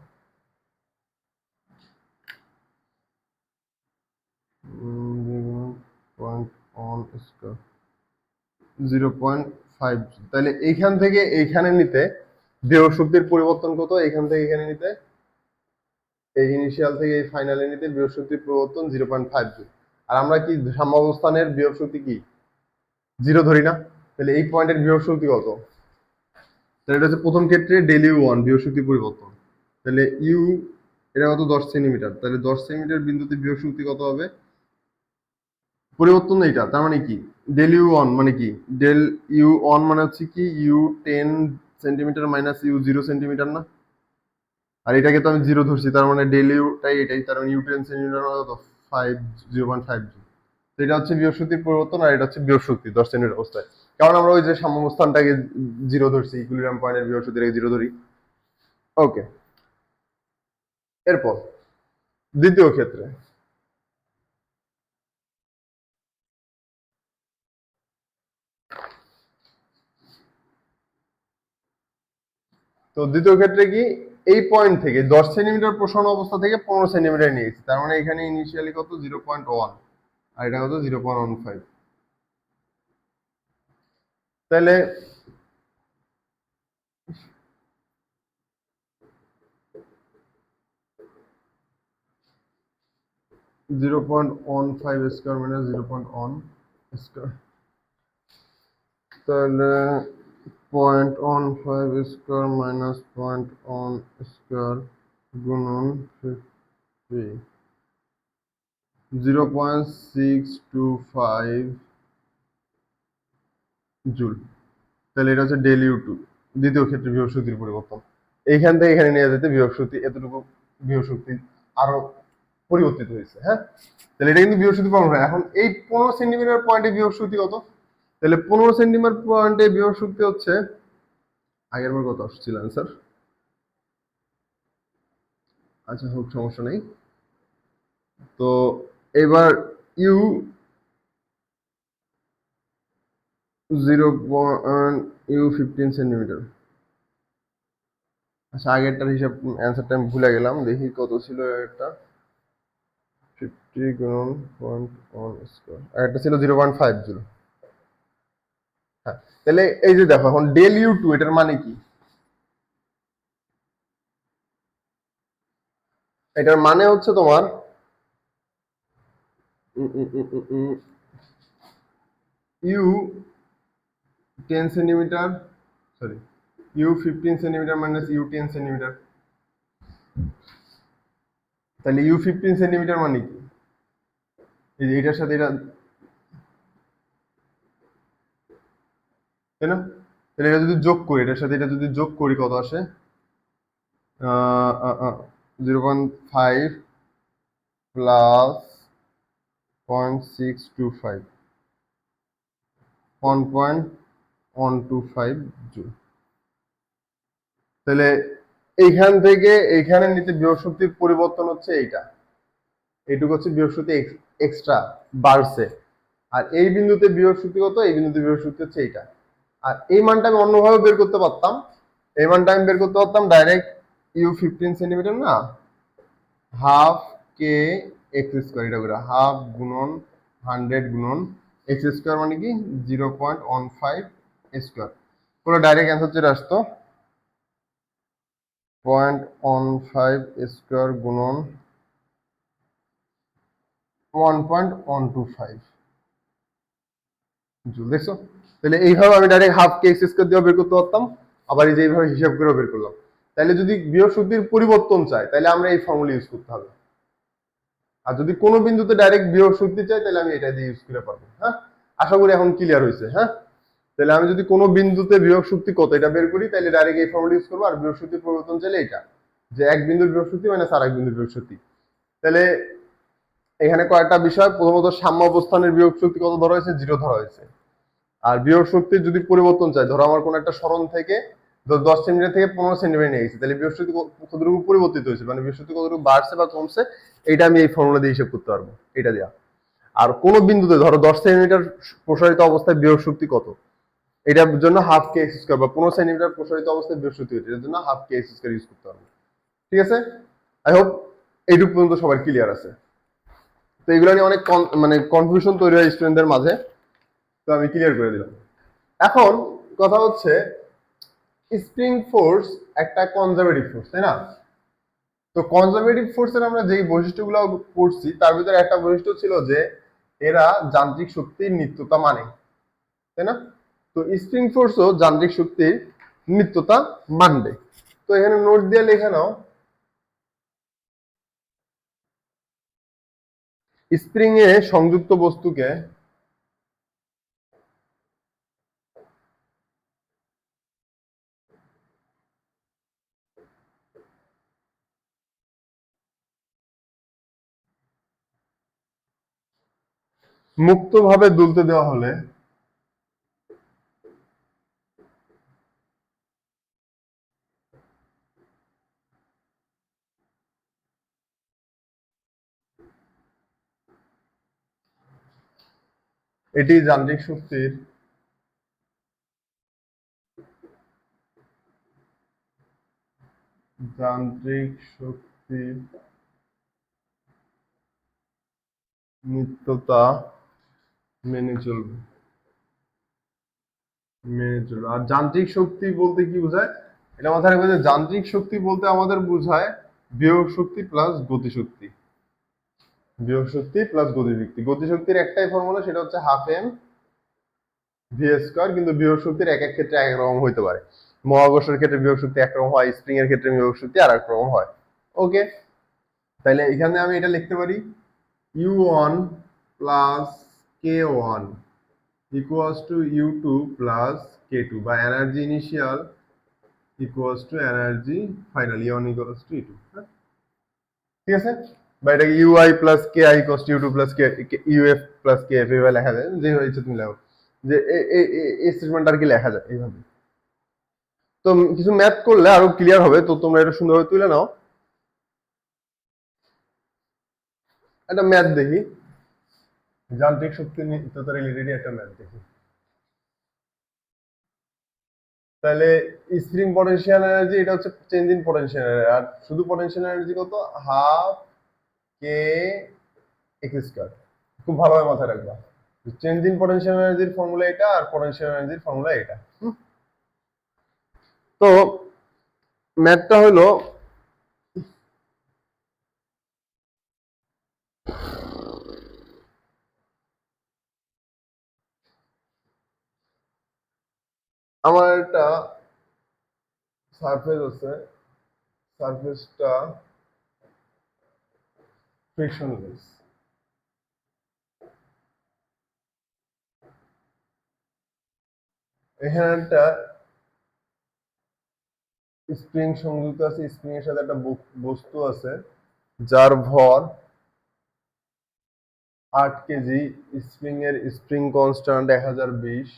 0.1 স্কয়ার 0.5। তাহলে এইখান থেকে এইখানে নিতে বিভব শক্তির পরিবর্তন কত, এইখান থেকে এখানে নিতে, এই ইনিশিয়াল থেকে এই ফাইনালে নিতে বিভব শক্তির পরিবর্তন 0.5 জুল। আর আমরা কি সাম্যাবস্থানের বিভব শক্তি কি 0 ধরি না? তাহলে এই পয়েন্টের বিভব শক্তি কত? তাহলে এটা হচ্ছে প্রথম ক্ষেত্রে ডেল ইউ ওয়ান, বিভব শক্তি পরিবর্তন। তাহলে ইউ এটা কত, 10 সেন্টিমিটার, তাহলে 10 সেন্টিমিটার বিন্দুতে বিভব শক্তি কত হবে? পরিবর্তন এইটা, তার মানে কি ডেল ইউ ওয়ান মানে কি, ডেল ইউ ওয়ান মানে হচ্ছে কি U 10 centimetre minus U 0 centimetre না? আর এটাকে তো আমি 0 ধরছি, তার মানে ডেল ইউটাই এটাই, তার মানে ইউ 10 সেন্টিমিটার মানে কত, 5, 0.5 জুল। তো এটা হচ্ছে বিভব শক্তির পরিবর্তন, আর এটা হচ্ছে বিভব শক্তি 10 সেন্টিমিটার অবস্থায়। কারণ আমরা ওই যে সাম্যাবস্থানটাকে 0 ধরছি, ইকুইলিব্রিয়াম পয়েন্টের বিভব শক্তিটাকে 0 ধরি। ওকে, এরপর দ্বিতীয় ক্ষেত্রে তো দ্বিতীয় ক্ষেত্রে কি, এই পয়েন্ট থেকে 10 সেন্টিমিটার প্রসারণ অবস্থা থেকে 15 সেন্টিমিটার নিয়ে গেছি, তার মানে এখানে ইনিশিয়ালি কত, 0.1, আর এটা কত, 0.15। তাহলে 0.15 স্কয়ার মাইনাস 0.1 স্কয়ার, তাহলে 0.15 স্কয়ার মাইনাস 0.1 স্কয়ার গুণন 50, 0.625 জুল। তাহলে এটা হচ্ছে ডেল ইউ টু, দ্বিতীয় ক্ষেত্রে বিভব শক্তির পরিবর্তন। এইখান থেকে এখানে নিয়ে যেতে বিভব শক্তি এতটুকু, বিভব শক্তি আরো পরিবর্তিত হয়েছে। হ্যাঁ, তাহলে এটা কিন্তু বিভব শক্তি পাবো না। এখন এই 15 সেন্টিমিটার পয়েন্টে বিভব শক্তি কত? তাহলে 15 সেন্টিমিটার পয়েন্টে বিভব শক্তি হচ্ছে, আগের বার কত আসছিল অ্যান্সার? আচ্ছা হোক, সমস্যা নেই। তো এবার ইউ 15 সেন্টিমিটার। আচ্ছা আগেরটার হিসাব, অ্যান্সারটা আমি ভুলে গেলাম, দেখি কত ছিল একটা, 50 গুণন 0.1 স্কয়ার, আর একটা ছিল 0.5 জুল। হ্যাঁ, তাহলে এই যে দেখো এখন ডেল ইউ টু, এটার মানে কি? এটার মানে হচ্ছে তোমার U 10 centimetre, sorry, U 15 centimetre minus U 10 centimetre. তাহলে ইউ 15 সেন্টিমিটার মানে কি, এই যে এটার সাথে এটা, তাই না? তাহলে এটা যদি যোগ করি, এটার সাথে এটা যদি যোগ করি, কত আসে? 0.5 প্লাস 0.625, 1.125 জুল। তাহলে এইখান থেকে এইখানে নিতে বিভব শক্তির পরিবর্তন হচ্ছে এইটা, এইটুকু হচ্ছে বিভব শক্তি এক্সট্রা বাড়ছে। আর এই বিন্দুতে বিভব শক্তি কত, এই বিন্দুতে বিভব শক্তি হচ্ছে এইটা। আর এই মানটা আমি অন্যভাবে বের করতে পারতাম, এই মানটা আমি বের করতে পারতাম ডাইরেক্ট ইউ 15 সেন্টিমিটার না, হাফ কে এক্স স্কোয়ার, এটা করে হাফ গুণন 100 গুণন এক্স স্কোয়ার মানে কি 0.15 স্কোয়ার, পুরো ডাইরেক্ট অ্যান্সার যেটা আসতো 0.15 স্কোয়ার গুণন 1.125 জুল। দেখছো? তাহলে এইভাবে আমি ডাইরেক্ট হাফ কে এক্স স্কোয়ার দিয়ে বের করতে পারতাম, আবার এই যে এইভাবে হিসাব করে বের করলাম। তাহলে যদি বিভব শক্তির পরিবর্তন চাই তাহলে আমরা এই ফর্মুলা ইউজ করতে হবে, আর যদি কোনো বিন্দুতে ডাইরেক্ট বিভব শক্তি চাই তাহলে আমি এটা দিয়ে ইউজ করে পারবো। হ্যাঁ, আশা করি এখন ক্লিয়ার হয়েছে। হ্যাঁ, তাহলে আমি যদি কোনো বিন্দুতে বিভব শক্তি কত এটা বের করি তাহলে ডাইরেক্ট এই ফর্মুলা ইউজ করবো, আর বিভব শক্তির পরিবর্তন চাইলে এটা, যে এক বিন্দুর বিভব শক্তি মানে আর এক বিন্দুর বিভব শক্তি। তাহলে এখানে কয়েকটা বিষয়, প্রথমত সাম্য অবস্থানের বিভব শক্তি কত ধরা হয়েছে, 0 ধরা হয়েছে। আর বিভব শক্তির যদি পরিবর্তন চাই, ধরো আমার কোনো একটা সরণ থেকে 10 সেন্টিমিটার থেকে 15 সেন্টিমিটার নিয়ে গেছে, তাহলে বিভব শক্তি কতটুকু পরিবর্তিত হয়েছে, মানে বিভব শক্তি কতটুকু বাড়ছে বা কমছে, এটা আমি এই ফর্মুলা দিয়ে হিসাব করতে পারবো, এটা দেওয়া। আর কোন বিন্দুতে ধরো 10 সেন্টিমিটার প্রসারিত অবস্থায় বিভব শক্তি কত, এটার জন্য হাফ কে এক্স স্কোয়ার, বা 15 সেন্টিমিটার প্রসারিত অবস্থায় বিভব শক্তি হচ্ছে, এটার জন্য হাফ কে এক্স স্কোয়ার ইউজ করতে পারবো। ঠিক আছে, আই হোপ এইটুকু পর্যন্ত সবার ক্লিয়ার আছে। তো এগুলো নিয়ে অনেক মানে কনফিউশন তৈরি হয় স্টুডেন্টদের মাঝে, তো আমি ক্লিয়ার করে দিলাম। এখন কথা হচ্ছে স্প্রিং ফোর্স একটা কনজারভেটিভ ফোর্স, তাই না? তো কনজারভেটিভ ফোর্সের আমরা যেই বৈশিষ্ট্যগুলো পড়ছি তার ভিতরে একটা বৈশিষ্ট্য ছিল যে এরা যান্ত্রিক শক্তির নিত্যতা মানে, তাই না? তো স্প্রিং ফোর্সও যান্ত্রিক শক্তির নিত্যতা মানবে। তো এখানে নোট দিয়ে লেখা নাও, স্প্রিং এ সংযুক্ত বস্তুকে মুক্তভাবে দুলতে দেওয়া হলে এটি যান্ত্রিক শক্তির যান্ত্রিক শক্তির নিত্যতা মেনে চলবে, আর যান্ত্রিক শক্তি বলতে কি বোঝায়, এটা মাথায় রাখবে যে যান্ত্রিক শক্তি বলতে আমাদের বোঝায় বিভব শক্তি প্লাস গতিশক্তি, বিভব শক্তি প্লাস গতিশক্তি। গতিশক্তির একটাই ফর্মুলা, সেটা হচ্ছে হাফ এম ভি স্কোয়ার, কিন্তু বিভব শক্তির এক এক ক্ষেত্রে এক রকম হইতে পারে। মহাকর্ষের ক্ষেত্রে বিভব শক্তি একরকম হয়, স্প্রিং এর ক্ষেত্রে বিভব শক্তি আর এক রকম হয়। ওকে, তাহলে এখানে আমি এটা লিখতে পারি U one plus K one equals to U two plus K two, বা energy initial equals to energy final, U one equals to U two. ঠিক আছে, বা এটাকে UI plus K I equals to U two plus K UF plus K F এভাবে লেখা যায়, যেভাবে ইচ্ছে তুমি লেখো, যে এই স্টেটমেন্ট আর কি লেখা যায় এইভাবে। তো কিছু ম্যাথ করলে আরো ক্লিয়ার হবে, তো তোমরা এটা সুন্দরভাবে তুলে নাও। একটা ম্যাথ দেখি, যান্ত্রিক শক্তি নিত্যতা রিলেটেড একটা ম্যাথ দেখি। তাহলে স্প্রিং পটেনশিয়াল এনার্জি, এটা হচ্ছে চেঞ্জ ইন পটেনশিয়াল এনার্জি, আর শুধু পটেনশিয়াল এনার্জি কত, হাফ কে এক্স স্কয়ার। খুব ভালোভাবে মাথায় রাখবা, চেঞ্জ ইন পটেনশিয়াল এনার্জির ফর্মুলা এটা, আর পটেনশিয়াল এনার্জির ফর্মুলা এটা। তো ম্যাথটা হলো, আমার একটা সারফেস আছে, সারফেসটা ফ্রিকশনলেস, এখানে একটা স্প্রিং সংযুক্ত আছে, স্প্রিং এর সাথে একটা বস্তু আছে যার ভর 8 কেজি, স্প্রিং এর spring constant 1020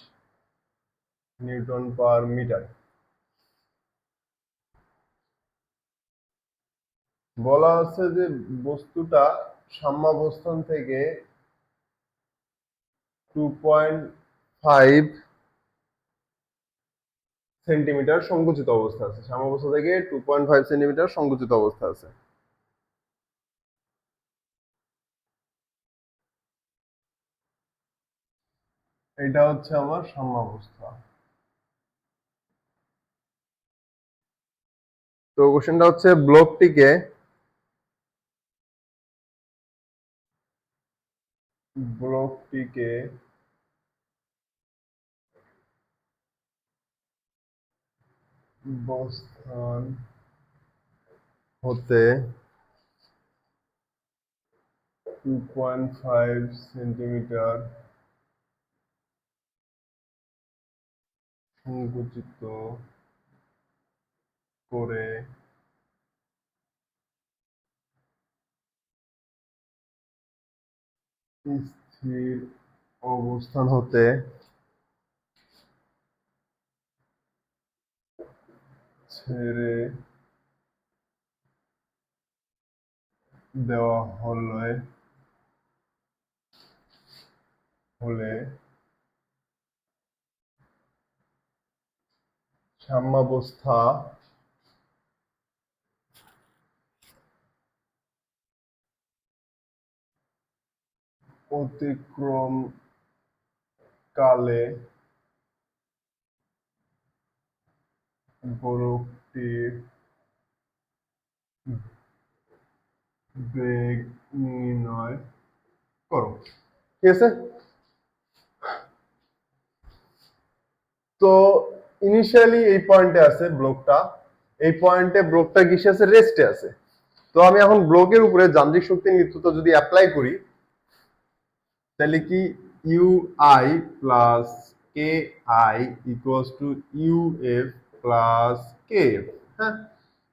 newton per metre. বলা আছে যে বস্তুটা সাম্যাবস্থান থেকে 2.5 সেন্টিমিটার সংকুচিত অবস্থা আছে, সাম্যাবস্থা থেকে 2.5 সেন্টিমিটার সংকুচিত অবস্থা আছে। এটা হচ্ছে আমার সাম্যাবস্থা। তো কোশ্চেনটা হচ্ছে ব্লকটিকে বস্থান হতে 2.5 সেন্টিমিটার সংকুচিত করে স্থির অবস্থান হতে ছেড়ে দেওয়া হলে সাম্যাবস্থা অতিক্রমকালে গোলকটির বেগ নির্ণয় করো। ঠিক আছে, তো ইনিশিয়ালি এই পয়েন্টে আছে ব্লকটা, এই পয়েন্টে ব্লকটা কিসে আছে, রেস্টে আছে। তো আমি এখন ব্লকের উপরে যান্ত্রিক শক্তির নিত্যতা যদি অ্যাপ্লাই করি, তাহলে কি U I plus K I equals to U F plus K F. হ্যাঁ,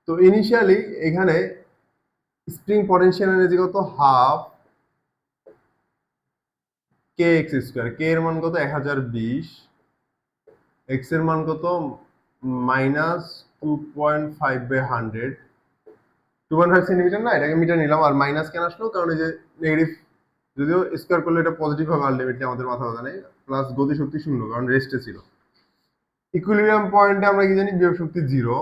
তো ইনিশিয়ালি এখানে স্প্রিং পটেনশিয়াল এনার্জি কত, হাফ কে এক্স স্কোয়ার। কে এর মান কত 1020, এক্স এর মান কত মাইনাস 2.5/100, 2.5 সেন্টিমিটার না, এটাকে মিটার নিলাম। আর মাইনাস কেন আসলো, কারণ এই যে নেগেটিভ, যদিও স্কোয়ার করলে এটা পজিটিভ হবে আলটিমেটলি, আমাদের মাথা ব্যথা নেই। প্লাস গতি শক্তি শূন্য, কারণ রেস্টে ছিল। ইকুইলিব্রিয়াম পয়েন্টে আমরা কি জানি, বিভব শক্তি 0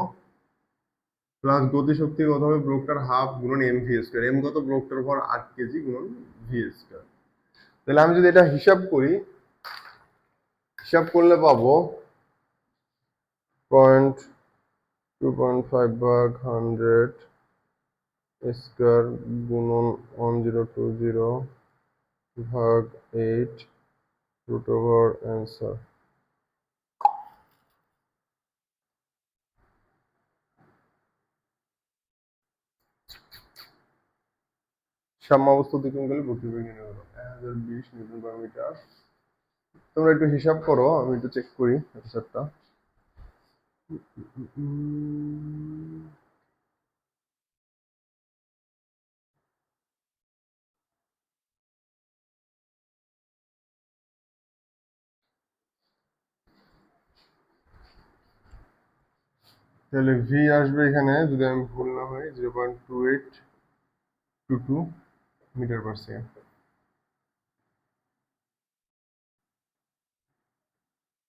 প্লাস গতি শক্তি কত হবে, ব্লকটার হাফ গুণন এম ভি স্কোয়ার। এম কত, ব্লকটার উপর 8 কেজি গুণন ভি স্কোয়ার। তাহলে আমি যদি এটা হিসাব করি, হিসাব করলে পাবো 2.5/100 স্কোয়ার গুণন 1020 ভাগ 8 রুট ওভার অ্যান্সার। সাম্যাবস্থা অতিক্রমকালে গতিবেগ নির্ণয় করো, 1020 নিউটন পার মিটার। তোমরা একটু হিসাব করো, আমি একটু চেক করি অ্যান্সারটা। তাহলে ভি আসবে এখানে, যদি আমি ভুল না হয়, 0.2822 মিটার পার সেকেন্ড।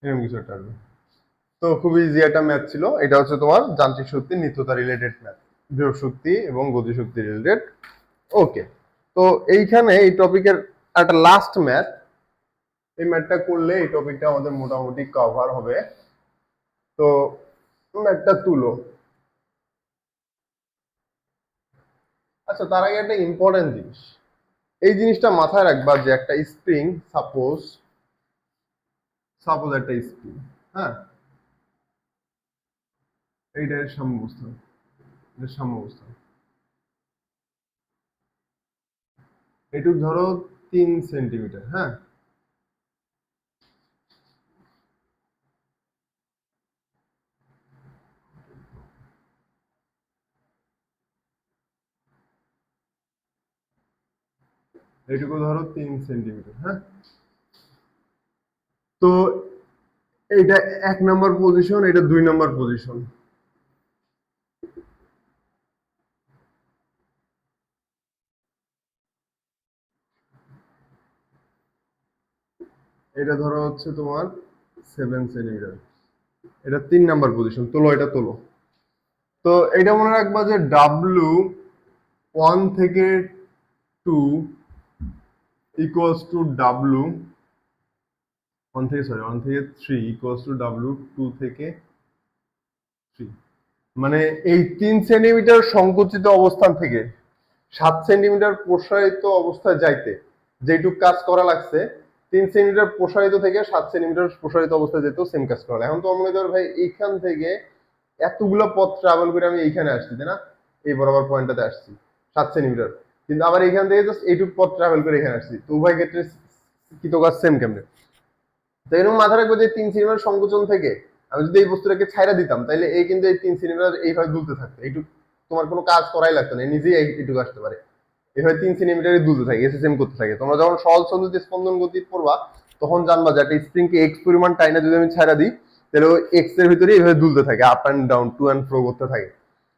এরকম কিছু একটা আসবে। তো খুব ইজি একটা ম্যাথ ছিল। এটা হচ্ছে তোমার যান্ত্রিক শক্তি নিত্যতা রিলেটেড ম্যাথ, বিভব শক্তি এবং গতি শক্তি রিলেটেড। ওকে, তো এইখানে এই টপিকের একটা লাস্ট ম্যাথ, এই ম্যাথটা করলে এই টপিকটা আমাদের মোটামুটি কভার হবে। তো ম্যাথটা তুলো। আচ্ছা, তার আগে একটা ইম্পর্টেন্ট জিনিস, এই জিনিসটা মাথায় রাখবা যে একটা স্প্রিং, সাপোজ সাপোজ একটা স্প্রিং, হ্যাঁ, এইটার সাম্যাবস্থা, এটা সাম্যাবস্থা, এটুক ধরো 3 সেন্টিমিটার, হ্যাঁ। এইটুকু ধরো 3 সেন্টিমিটার, হ্যাঁ। তো এটা 1 নম্বর পজিশন, এটা 2 নম্বর পজিশন। এটা ধরো হচ্ছে তোমার 7 সেন্টিমিটার। এটা 3 নাম্বার পজিশন, তোলো এটা তোলো। তো এটা মনে রাখবা যে W1 থেকে 2 ইকুয়ালস টু W1 থেকে 3 ইকুয়ালস টু W2 থেকে 3। মানে এই 3 সেন্টিমিটার সংকুচিত অবস্থান থেকে 7 সেন্টিমিটার প্রসারিত অবস্থায় যাইতে যেটুক কাজ করা লাগছে, 3 সেন্টিমিটার প্রসারিত থেকে 7 সেন্টিমিটার প্রসারিত অবস্থায় যেতেও সেম কাজ করা লাগে। এখন তো মনে কর ভাই এইখান থেকে এতগুলো পথ ট্রাভেল করে আমি এইখানে আসছি, তাই না? এই বরাবর পয়েন্টটাতে আসছি 7 সেন্টিমিটার, কিন্তু আবার এইখান থেকে জাস্ট এইটুক পথ ট্রাভেল করে এখানে আসছি, তো উভয় ক্ষেত্রে কৃত কাজ সেম কেমনে? তো এরকম মাথায় রাখবো যে 3 সেন্টিমিটার সংকোচন থেকে আমি যদি এই বস্তুটাকে ছাইড়া দিতাম, তাহলে এই কিন্তু এই 3 সেন্টিমিটার এইভাবে দুলতে থাকতো, এইটুক তোমার কোনো কাজ করাই লাগতো না, নিজেই এইটুকু আসতে পারে। এভাবে 3 সেন্টিমিটারই দুলতে থাকে, এসএসএম করতে থাকে। তোমরা যখন সহজ সন্ধি স্পন্দন গতি পড়বা তখন জানবা যে একটা স্প্রিংকে এক্স পরিমাণ টাইনা যদি আমি ছাড়া দিই, তাহলে ওই এক্স এর ভিতরে এইভাবে দুলতে থাকে, up and down, to and fro করতে থাকে।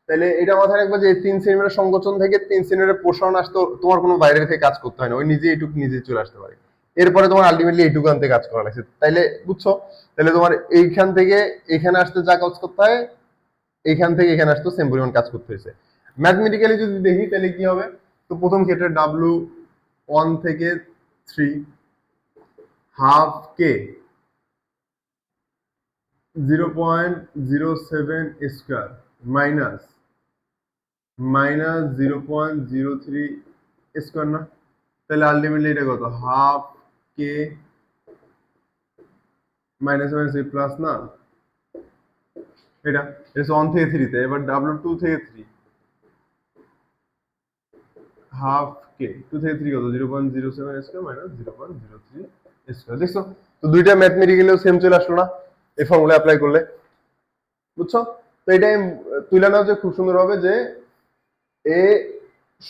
তাহলে এটা মাথায় রাখবা যে 3 সেন্টিমিটার সংকোচন থেকে 3 সেন্টিমিটার প্রসারণ আসতে তোমার কোনো বাইরে থেকে কাজ করতে হয় না, ওই নিজে এইটুকু নিজে চলে আসতে পারে। এরপরে তোমার আলটিমেটলি এইটুকু আনতে কাজ করা লাগছে, তাইলে বুঝছো? তাহলে তোমার এইখান থেকে এখানে আসতে যা কাজ করতে হয়, এইখান থেকে এখানে আসতে সেম পরিমাণ কাজ করতে হয়েছে। ম্যাথমেটিক্যালি যদি দেখি তাহলে কি হবে? তো প্রথম ক্ষেত্রে W1 থেকে 3 হাফ কে 0.07 স্কোয়ার মাইনাস -0.03 স্কোয়ার না? তাহলে আলটিমেটলি এটা কত? হাফ কে মাইনাস মাইনাস প্লাস না? এটা 1 থেকে 3 তে। এবার W2 থেকে 3 হাফ কে 2 থেকে 3 কত? 0.07 স্কোয়ার মাইনাস 0.03 স্কোয়ার। দেখছো তো দুইটা ম্যাথমেটিক্যালিও সেম চলে আসলো না এই ফর্মুলা অ্যাপ্লাই করলে? বুঝছো? তো এটাই তুলে নেওয়া যে খুব সুন্দর হবে যে এ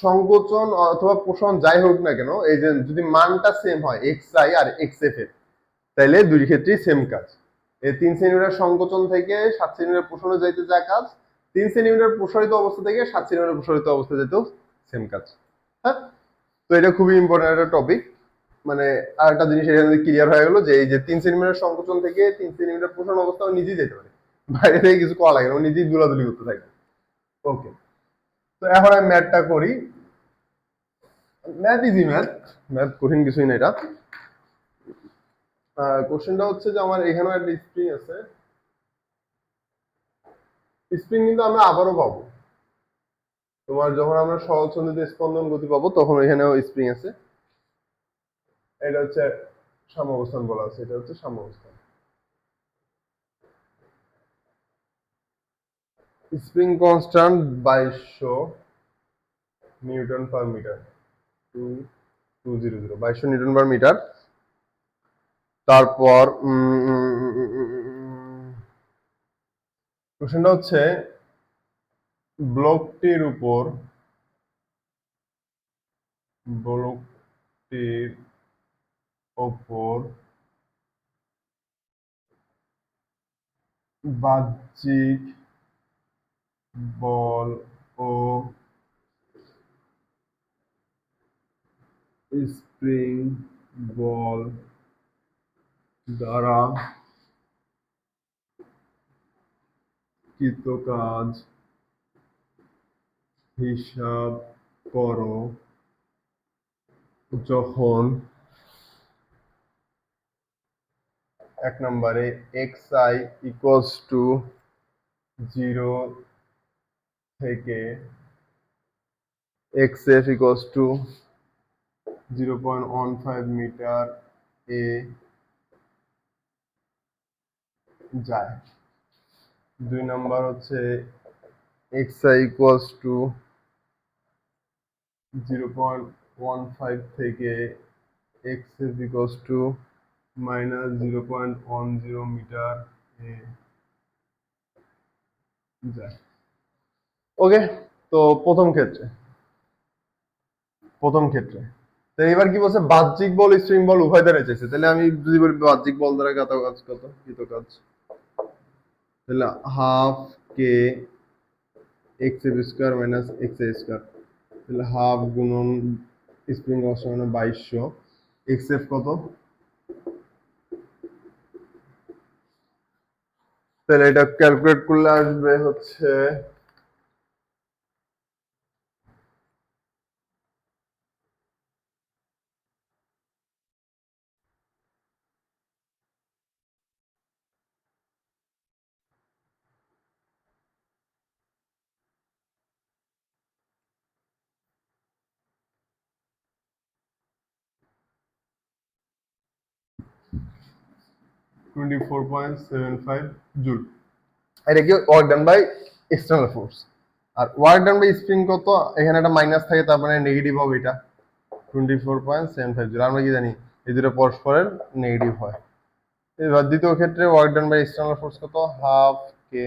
সংকোচন অথবা প্রসারণ যাই হোক না কেন, এই যে যদি মানটা সেম হয় এক্স আই আর এক্স এফ এর, তাহলে দুই ক্ষেত্রেই সেম কাজ। এই 3 সেন্টিমিটার সংকোচন থেকে 7 সেন্টিমিটার প্রসারণে যাইতে যা কাজ, 3 সেন্টিমিটার প্রসারিত অবস্থা থেকে 7 সেন্টিমিটার প্রসারিত অবস্থা যেতেও সেম কাজ। হ্যাঁ, তো এটা খুবই ইম্পর্টেন্ট একটা টপিক। মানে আর একটা জিনিস এখানে ক্লিয়ার হয়ে গেল যে এই যে 3 সেন্টিমিটার সংকোচন থেকে 3 সেন্টিমিটার প্রসারণ অবস্থা নিজেই যেতে পারে, বাইরে থেকে কিছু করা লাগে না, ও নিজেই দুলাদুলি করতে থাকে। ওকে, তো এখন আমি ম্যাথটা করি। ম্যাথ ইজি, ম্যাথ কঠিন কিছুই না এটা। কোশ্চেনটা হচ্ছে যে আমার এখানেও একটা স্প্রিং আছে, স্প্রিং কিন্তু আমরা আবারও পাবো। তোমার যখন আমরা সহজ সন্ধিতে স্পন্দন গতি পাবো তখন এখানেও স্প্রিং আছে। এটা হচ্ছে সাম্যাবস্থান বলা আছে, এটা হচ্ছে সাম্যাবস্থান। Spring constant 2200 newton per metre, 2200 newton per metre. তারপর কোশ্চেনটা হচ্ছে ব্লকটির ওপর বাহ্যিক বল ও স্প্রিং বল দ্বারা কৃত কাজ হিসাব করো যখন 1 নম্বরে xi ইকুয়ালস টু 0 থেকে xf equals to 0.15 metre A যায়। 2 নম্বর হচ্ছে xi ইকুয়ালস টু 0.15 থেকে xf equals to -0.10 metre A যায়। ওকে, তো প্রথম ক্ষেত্রে তো এবার কি বলছে? বাহ্যিক বল স্প্রিং বল উভয় দ্বারা চাইছে। তাহলে আমি যদি বলি বাহ্যিক বল দ্বারা তাহলে half K X F square minus X A square, তাহলে হাফ গুণন স্প্রিং কনস্ট্যান্ট মানে 2200, এক্স এফ কত? তাহলে এটা ক্যালকুলেট করলে আসবে হচ্ছে 24.75 জুল। এটা কি work done by external force. আর ওয়ার্ক ডান বাই স্প্রিং কত, এখানে একটা মাইনাস থাকে, তার মানে নেগেটিভ হবে এটা 24.75 জুল। আমরা কি জানি এই দুটো পরস্পরের নেগেটিভ হয়। এবার দ্বিতীয় ক্ষেত্রে work done by external force কত, হাফ কে।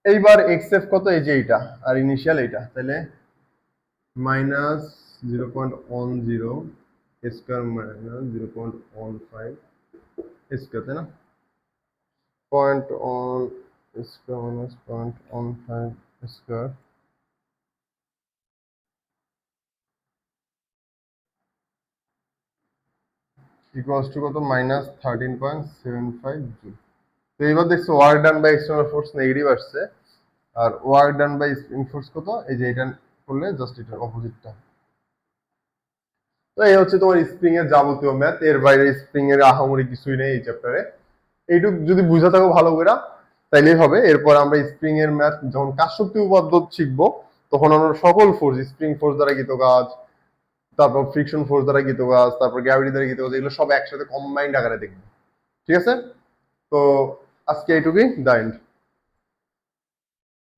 এইবার এক্সএফ কত, এই যে এইটা, আর ইনিশিয়াল এইটা, তাহলে মাইনাস 0.10 স্কয়ার মাইনাস 0.15 স্কয়ার, তাই না? 0.1 square minus 0.15 square equals to কত, মাইনাস 13.75 জুল। তো এইবার দেখছো work done by external force negative আসছে, আর work done by spring force কত, এই যে এটা করলে জাস্ট এটার অপোজিটটা। তো এই হচ্ছে তোমার স্প্রিং এর যাবতীয় ম্যাথ, এর বাইরে স্প্রিং এর আহামরি কিছুই নেই এই চ্যাপ্টারে। এইটুকু যদি বুঝে থাকো ভালো করে তাইলেই হবে। এরপর আমরা স্প্রিং এর ম্যাথ যখন কাজ শক্তি উপাদ্য শিখবো, তখন আমরা সকল ফোর্স, স্প্রিং ফোর্স দ্বারা কৃত কাজ, তারপর ফ্রিকশন ফোর্স দ্বারা কৃত কাজ, তারপর গ্র্যাভিটি দ্বারা কৃত কাজ, এগুলো সব একসাথে কম্বাইন্ড আকারে দেখবো। ঠিক আছে? তো আজকে এইটুকুই, দা এন্ড।